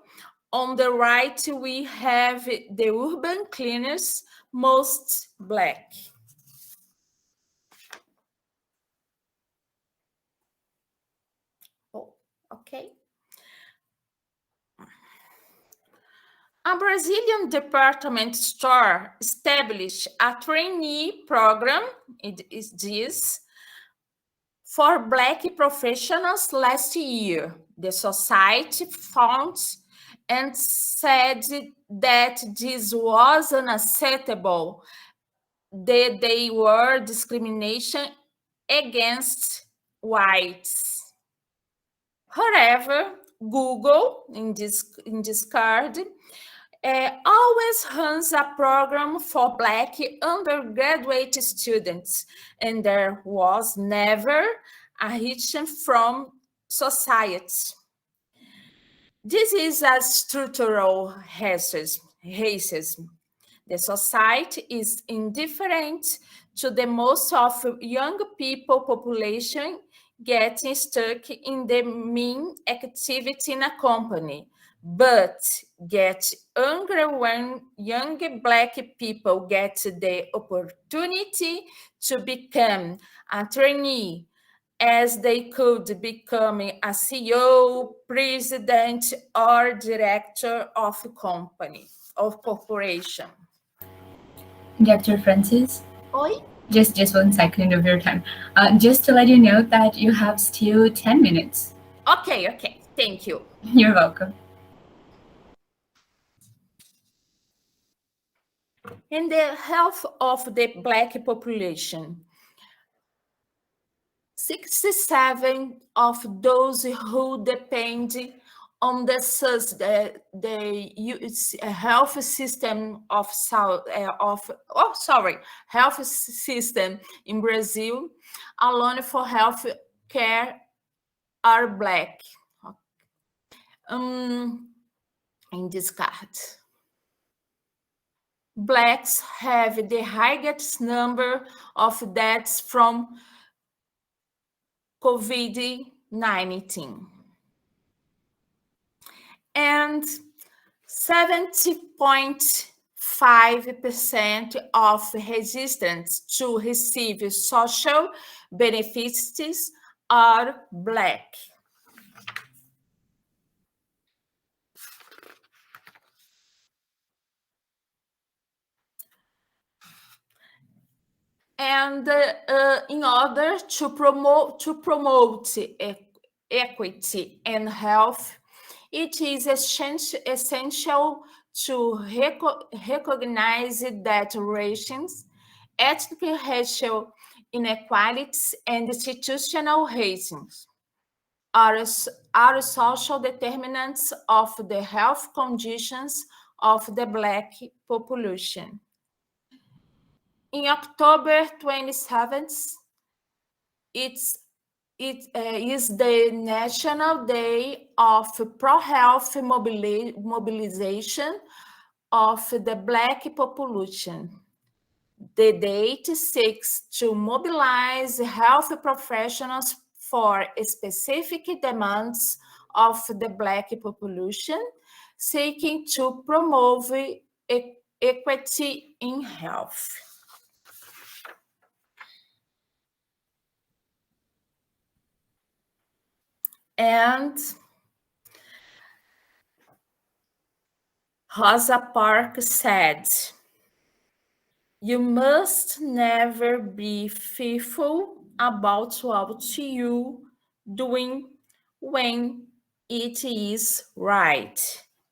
on the right, we have the urban cleaners, most Black. Okay. A Brazilian department store established a trainee program, it is this, for Black professionals last year. The society found and said that this was unacceptable, that they were discrimination against whites. However, Google, in this card, always runs a program for Black undergraduate students, and there was never a reaction from society. This is a structural racism. The society is indifferent to the most of young people population getting stuck in the main activity in a company, but get angry when young Black people get the opportunity to become a trainee, as they could become a CEO, president, or director of a company, of corporation. Dr. Francis? Oi? Just 1 second of your time. Just to let you know that you have still 10 minutes. Okay, thank you. You're welcome. In the health of the Black population, 67% of those who depend on the health system health system in Brazil alone for health care are Black. In this card, Blacks have the highest number of deaths from COVID-19. And 70.5% 5% of residents to receive social benefits are Black. And in order to promote equity and health, it is essential to recognize that racial, ethnic racial inequalities and institutional racism are social determinants of the health conditions of the Black population. In October 27th, it is the National Day of Pro-Health Mobilization of the Black population. The date seeks to mobilize health professionals for specific demands of the Black population, seeking to promote equity in health. And Rosa Parks said, "You must never be fearful about what you doing when it is right."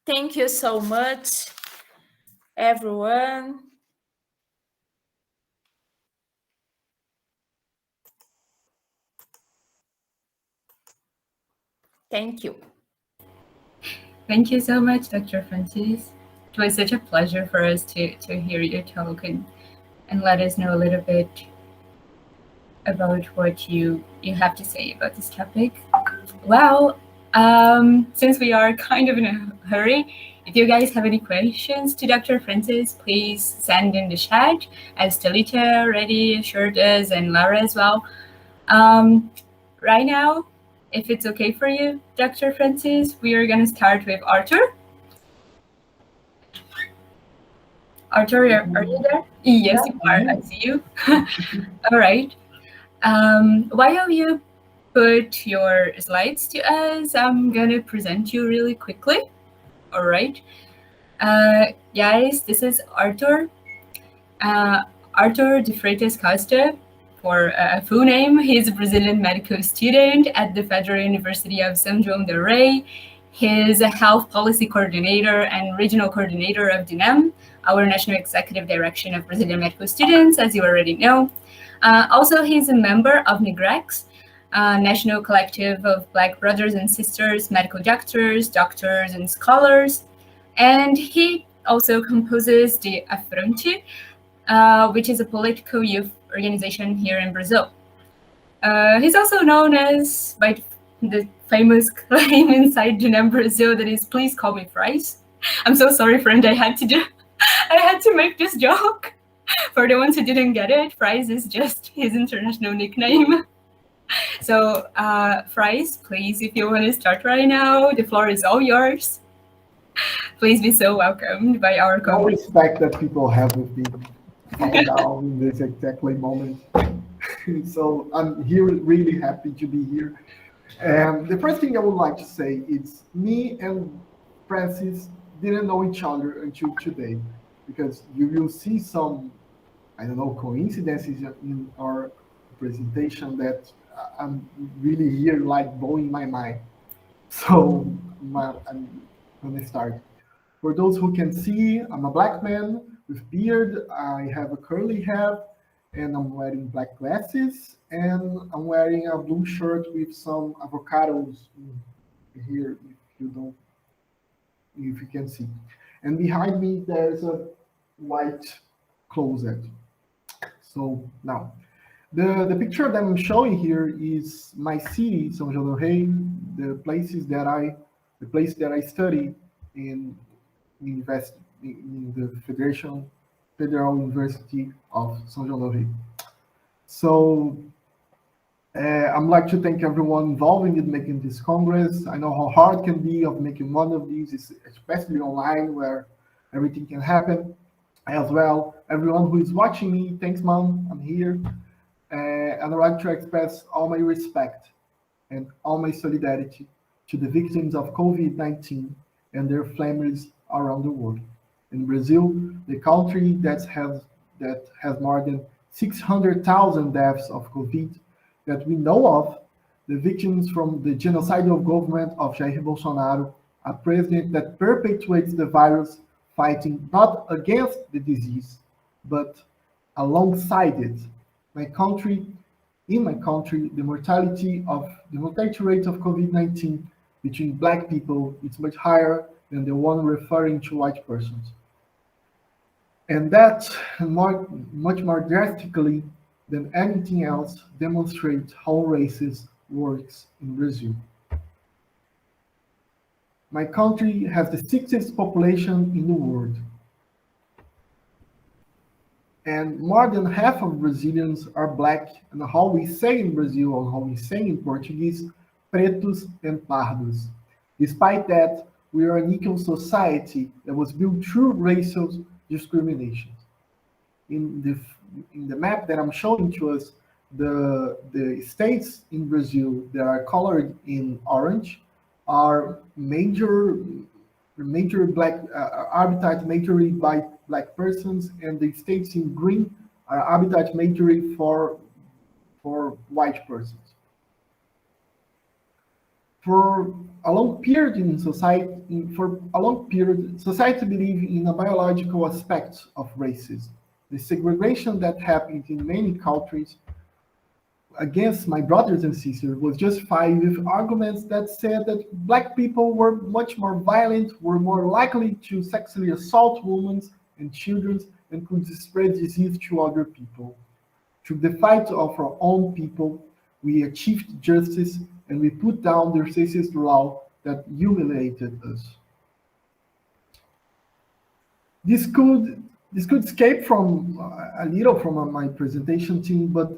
Thank you so much, everyone. Thank you. Thank you so much, Dr. Francis. It was such a pleasure for us to hear your talk and let us know a little bit about what you have to say about this topic. Well, since we are kind of in a hurry, if you guys have any questions to Dr. Francis, please send in the chat, as Talita already assured us, and Lara as well. Right now, if it's okay for you, Dr. Francis, we are going to start with Arthur. Arthur, are you there? Yes, you are. I see you. All right. While you put your slides to us, I'm going to present you really quickly. All right. Guys, this is Arthur. Arthur de Freitas Costa, for a full name. He's a Brazilian medical student at the Federal University of São João del Rei. He's a health policy coordinator and regional coordinator of DINAM, our National Executive Direction of Brazilian Medical Students, as you already know. Also, he's a member of NIGREX, National Collective of Black Brothers and Sisters, Medical Doctors, and Scholars. And he also composes the Afronte, which is a political youth organization here in Brazil. He's also known as, by the famous claim inside DINAM Brazil, that is, "Please call me Fries." I'm so sorry, friend, I had to make this joke. For the ones who didn't get it, Fries is just his international nickname. So, Fries, please, if you want to start right now, the floor is all yours. Please be so welcomed by our no respect that people have with me down in this exactly moment. So I'm here really happy to be here. And the first thing I would like to say is me and Francis didn't know each other until today, because you will see some, I don't know, coincidences in our presentation that I'm really here like blowing my mind. So I'm gonna start. For those who can see, I'm a Black man with beard. I have a curly hair, and I'm wearing black glasses, and I'm wearing a blue shirt with some avocados here, if you can see. And behind me, there's a white closet. So now, the picture that I'm showing here is my city, São João del Rei, the place that I study in the Federal University of São João del Rei. So I'd like to thank everyone involved in making this Congress. I know how hard it can be of making one of these, especially online where everything can happen. as well. Everyone who is watching me, thanks, Mom, I'm here. And I'd like to express all my respect and all my solidarity to the victims of COVID-19 and their families around the world. In Brazil, the country that has more than 600,000 deaths of COVID that we know of, the victims from the genocidal government of Jair Bolsonaro, a president that perpetuates the virus, fighting not against the disease, but alongside it. My country in my country, the mortality rate of COVID-19 between Black people is much higher than the one referring to white persons. And that, much more drastically than anything else, demonstrates how racism works in Brazil. My country has the sickest population in the world, and more than half of Brazilians are Black, and how we say in Brazil, or how we say in Portuguese, pretos and pardos. Despite that, we are an equal society that was built through racial discrimination. In the map that I'm showing to us, the states in Brazil that are colored in orange are major Black habitat majorly by Black persons, and the states in green are habitat majorly for white persons. For a long period in society, society believed in a biological aspect of racism. The segregation that happened in many countries against my brothers and sisters was justified with arguments that said that Black people were much more violent, were more likely to sexually assault women and children, and could spread disease to other people. Through the fight of our own people, we achieved justice and we put down the racist law that humiliated us. This could escape from a little from my presentation team, but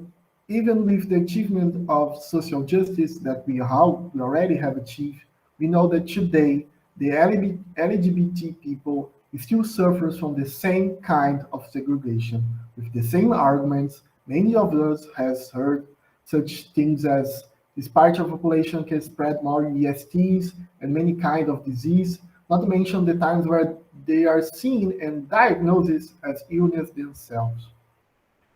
even with the achievement of social justice that we already have achieved, we know that today the LGBT people still suffers from the same kind of segregation, with the same arguments. Many of us has heard such things as this part of the population can spread more ESTs and many kind of disease, not to mention the times where they are seen and diagnosed as illness themselves.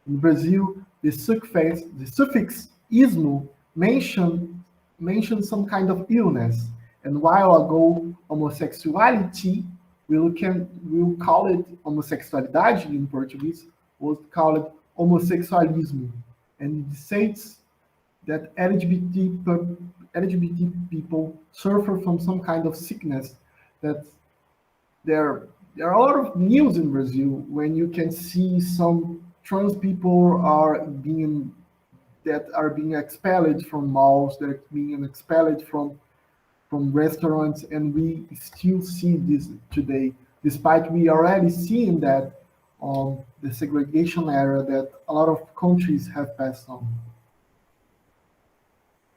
In Brazil, the suffix ismo mentions some kind of illness, and while ago homosexuality, we'll call it homossexualidade in Portuguese, we'll call it homosexualismo, and it states that LGBT people suffer from some kind of sickness. That there are a lot of news in Brazil when you can see some trans people are being expelled from malls, that are being expelled from restaurants, and we still see this today, despite we already seeing that on the segregation era that a lot of countries have passed on.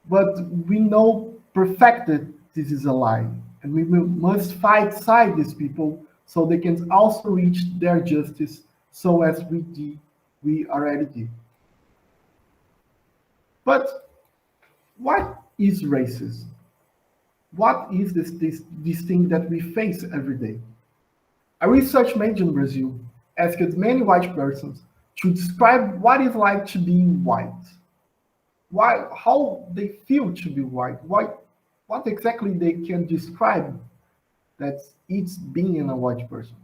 But we know perfectly this is a lie, and we must fight side these people so they can also reach their justice, so as we already did. But what is racism? What is this thing that we face every day? A research major in Brazil asked many white persons to describe what it's like to be white. How they feel to be white, what exactly they can describe that it's being a white person.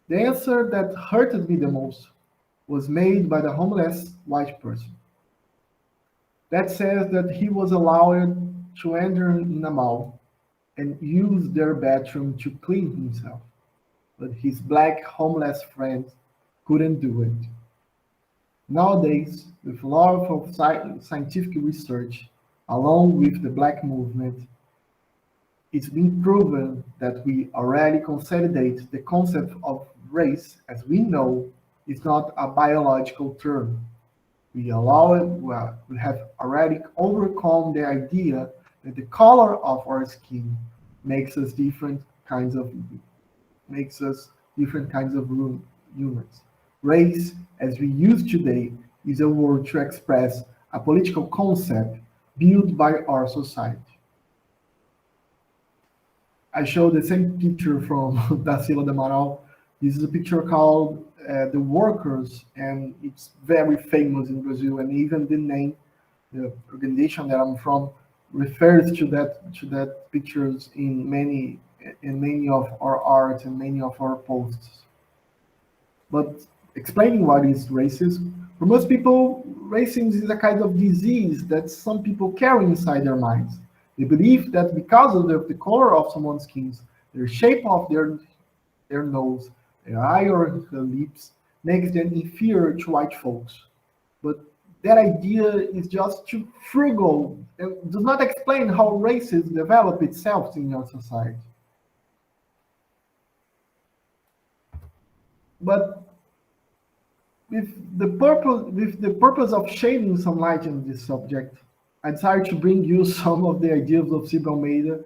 The answer that hurted me the most was made by the homeless white person. That says that he was allowed to enter in a mall and use their bathroom to clean himself, but his Black homeless friends couldn't do it. Nowadays, with a lot of scientific research, along with the Black movement, it's been proven that we already consolidate the concept of race, as we know, is not a biological term. We have already overcome the idea that the color of our skin makes us different kinds of humans. Race, as we use today, is a word to express a political concept built by our society. I show the same picture from Tarsila de Amaral. This is a picture called The Workers, and it's very famous in Brazil, and even the name, the organization that I'm from, refers to that pictures in many of our art and many of our posts. But explaining what is racism, for most people, racism is a kind of disease that some people carry inside their minds. They believe that because of the color of someone's skin, the shape of their nose, their eye or their lips, makes them inferior to white folks. But that idea is just too frugal and does not explain how racism develops itself in your society. But with the purpose of shedding some light on this subject, I decided to bring you some of the ideas of Silvio Almeida,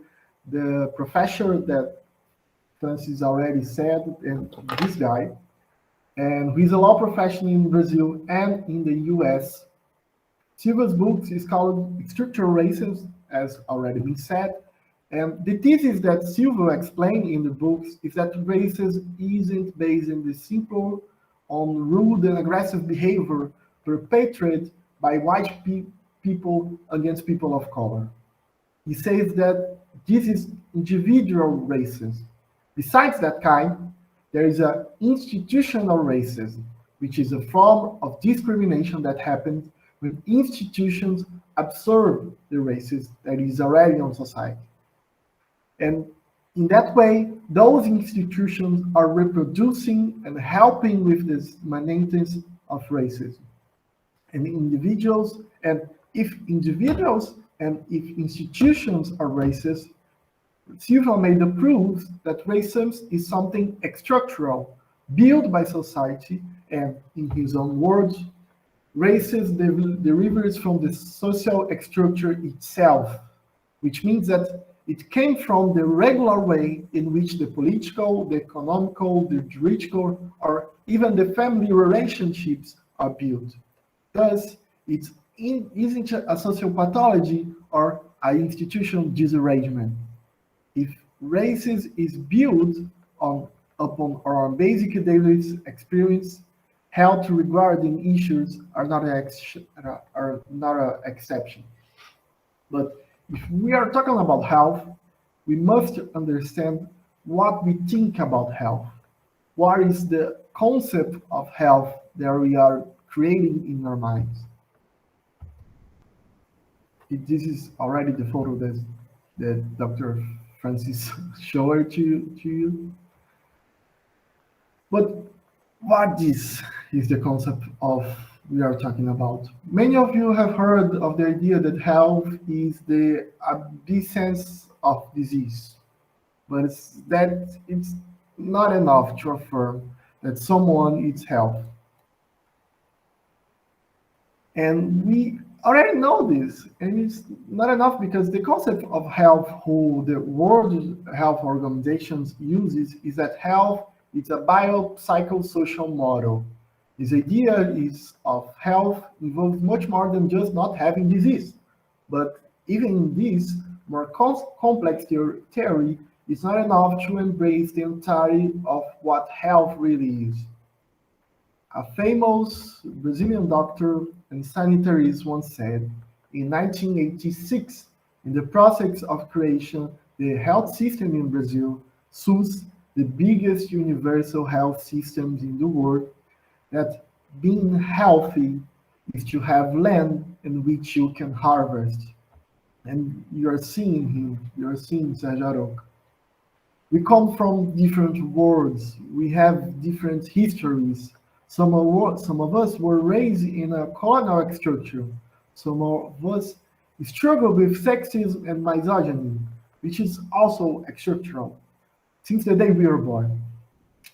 the professor that Francis already said, and this guy, and who is a law professional in Brazil and in the US. Silvio's book is called Structural Racism, as already been said, and the thesis that Silvio explained in the books is that racism isn't based in the simple on rude and aggressive behavior perpetrated by white people against people of color. He says that this is individual racism. Besides that kind, there is an institutional racism, which is a form of discrimination that happens when institutions absorb the racism that is already on society. And in that way, those institutions are reproducing and helping with this maintenance of racism. And if individuals and if institutions are racist, Silvio Almeida proves that racism is something structural, built by society, and in his own words, racism derives from the social structure itself, which means that it came from the regular way in which the political, the economical, the juridical, or even the family relationships are built. Thus, it isn't a social pathology or an institutional disarrangement. If racism is built upon our basic daily experience, health regarding issues are not an exception. But if we are talking about health, we must understand what we think about health. What is the concept of health that we are creating in our minds? This is already the photo that Dr. Francis showed to you. But what is the concept of we are talking about? Many of you have heard of the idea that health is the absence of disease, but it's not enough to affirm that someone is healthy. And we already know this, and it's not enough because the concept of health who the World Health Organization uses is that health is a biopsychosocial model. This idea of health involves much more than just not having disease. But even in this more complex theory, it's not enough to embrace the entirety of what health really is. A famous Brazilian doctor and sanitarist once said, in 1986, in the process of creation, the health system in Brazil, SUS, the biggest universal health systems in the world, that being healthy is to have land in which you can harvest. And you're seeing him, you're seeing Sérgio Aroca. We come from different worlds, we have different histories. Some of us were raised in a colonial structure. Some of us struggle with sexism and misogyny, which is also structural, since the day we were born.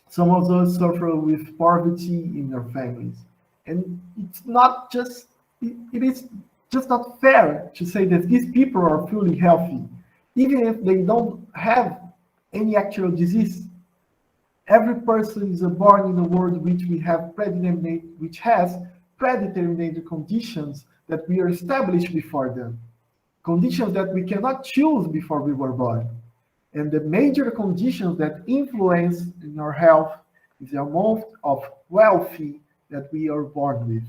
Some of us suffer with poverty in their families. And it is just not fair to say that these people are fully healthy, even if they don't have any actual disease. Every person is born in a world which has predetermined conditions that we are established before them, conditions that we cannot choose before we were born. And the major conditions that influence in our health is the amount of wealthy that we are born with,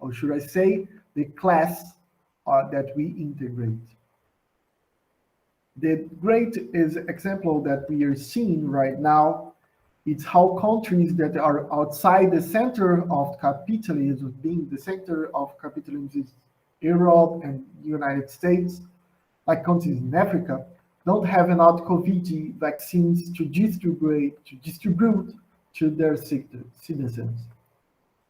or should I say, the class that we integrate. The great example that we are seeing right now is how countries that are outside the center of capitalism, being the center of capitalism is Europe and the United States, like countries in Africa, don't have enough COVID vaccines to distribute to their citizens.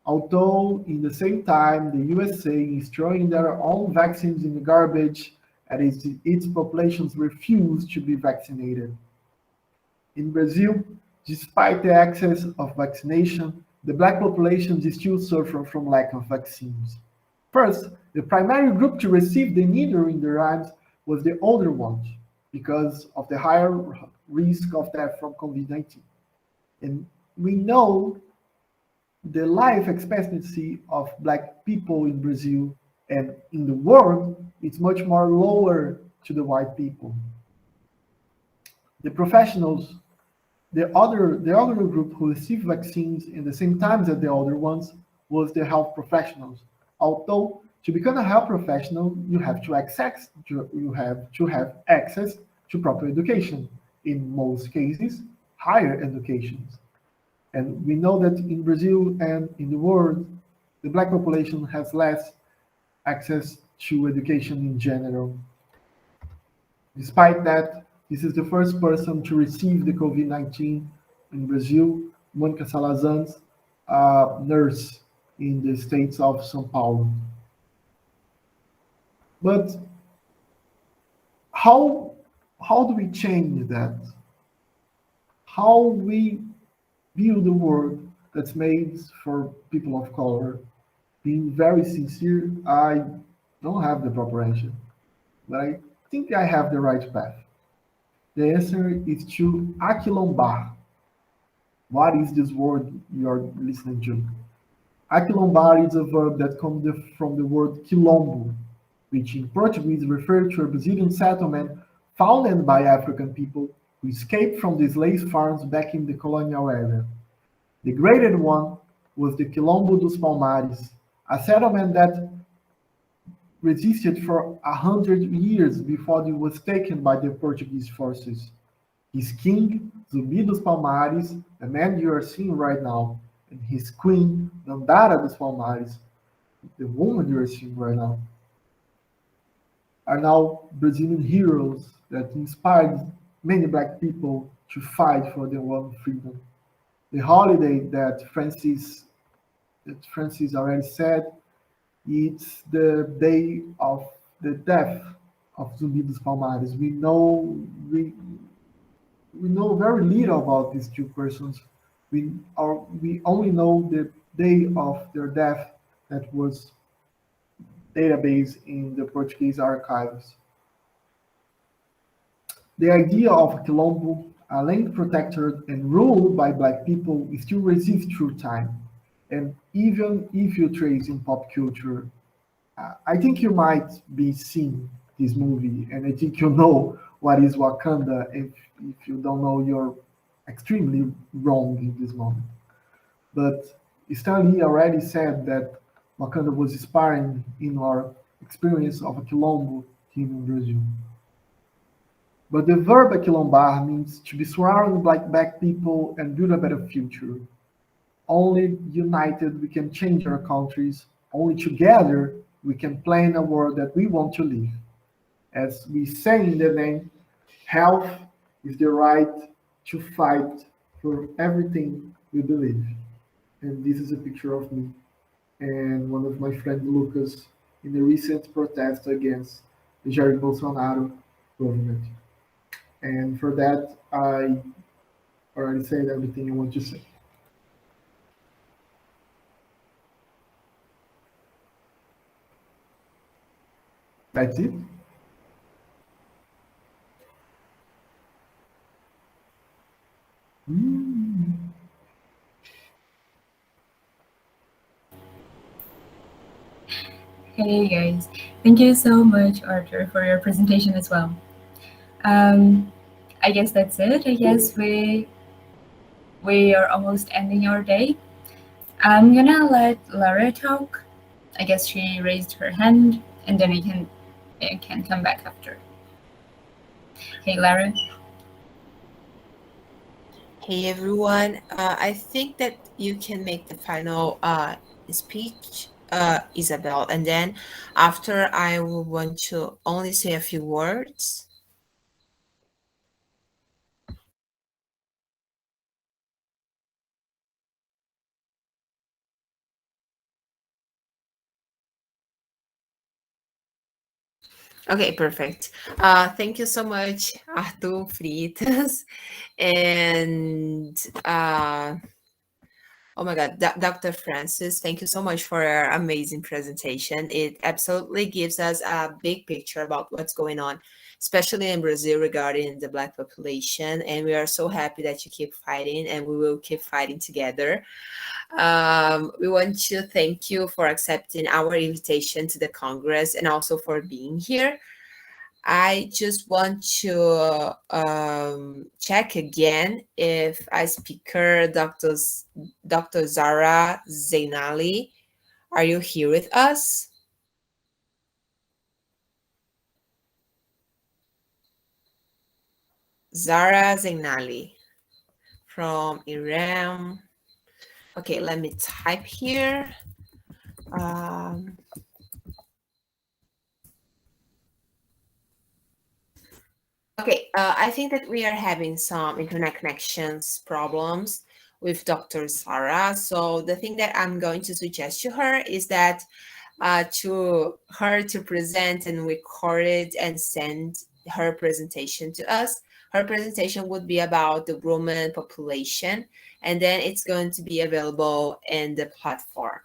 Although in the same time, the USA is throwing their own vaccines in the garbage and its populations refuse to be vaccinated. In Brazil, despite the access of vaccination, the Black population is still suffering from lack of vaccines. First, the primary group to receive the needle in their arms was the older ones, because of the higher risk of death from COVID-19. And we know the life expectancy of Black people in Brazil and in the world is much more lower to the white people. The professionals, the other group who received vaccines in the same time as the older ones was the health professionals. Although to become a health professional, you have to have access to proper education. In most cases, higher educations. And we know that in Brazil and in the world, the Black population has less access to education in general. Despite that, this is the first person to receive the COVID-19 in Brazil, Monica Salazar's nurse in the states of São Paulo. But how do we change that? How we build a world that's made for people of color? Being very sincere, I don't have the proper answer, but I think I have the right path. The answer is to aquilombar. What is this word you're listening to? Aquilombar is a verb that comes from the word quilombo, which in Portuguese refers to a Brazilian settlement founded by African people who escaped from the slave farms back in the colonial era. The greatest one was the Quilombo dos Palmares, a settlement that resisted for 100 years before it was taken by the Portuguese forces. His king, Zumbi dos Palmares, the man you are seeing right now, and his queen, Dandara dos Palmares, the woman you are seeing right now, are now Brazilian heroes that inspired many Black people to fight for their own freedom. The holiday that Francis already said, it's the day of the death of Zumbi dos Palmares. We know very little about these two persons. We only know the day of their death that was database in the Portuguese archives. The idea of a quilombo, a land protected and ruled by Black people, still resists through time. And even if you trace in pop culture, I think you might be seeing this movie, and I think you know what is Wakanda. If you don't know, you're extremely wrong in this moment. But Stan Lee already said that Wakanda was inspiring in our experience of a quilombo here in Brazil. But the verb aquilombar means to be surrounded by Black people and build a better future. Only united we can change our countries. Only together we can plan a world that we want to live. As we say in the name, health is the right to fight for everything we believe. And this is a picture of me and one of my friends, Lucas, in the recent protest against the Jair Bolsonaro government. And for that, I already said everything I want to say. That's it. Hey guys, thank you so much, Arthur, for your presentation as well. I guess that's it. I guess we are almost ending our day. I'm gonna let Lara talk. I guess she raised her hand, and then I can come back after. Hey, Lara. Hey everyone, I think that you can make the final speech, Isabel, and then after I will want to only say a few words. Okay, perfect. Thank you so much, Arthur Fritas, and oh my God, Dr. Francis, thank you so much for your amazing presentation. It absolutely gives us a big picture about what's going on, especially in Brazil regarding the Black population. And we are so happy that you keep fighting, and we will keep fighting together. We want to thank you for accepting our invitation to the Congress and also for being here. I just want to check again if our speaker, Dr. Zara Zainali, are you here with us? Zara Zainali from Iran. Okay, let me type here. Okay, I think that we are having some internet connections problems with Dr. Sarah. So the thing that I'm going to suggest to her is that to her to present and record it and send her presentation to us. Her presentation would be about the women population, and then it's going to be available in the platform.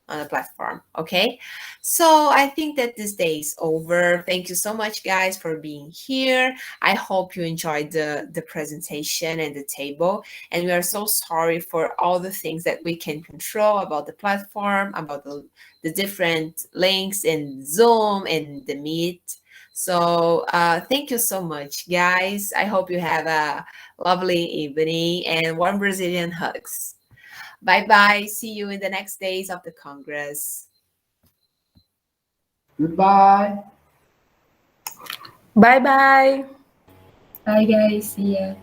On the platform, okay? So I think that this day is over. Thank you so much, guys, for being here. I hope you enjoyed the presentation and the table. And we are so sorry for all the things that we can control about the platform, about the different links in Zoom and the Meet. So thank you so much, guys. I hope you have a lovely evening and warm Brazilian hugs. Bye-bye. See you in the next days of the Congress. Goodbye. Bye bye. Bye, guys. See ya.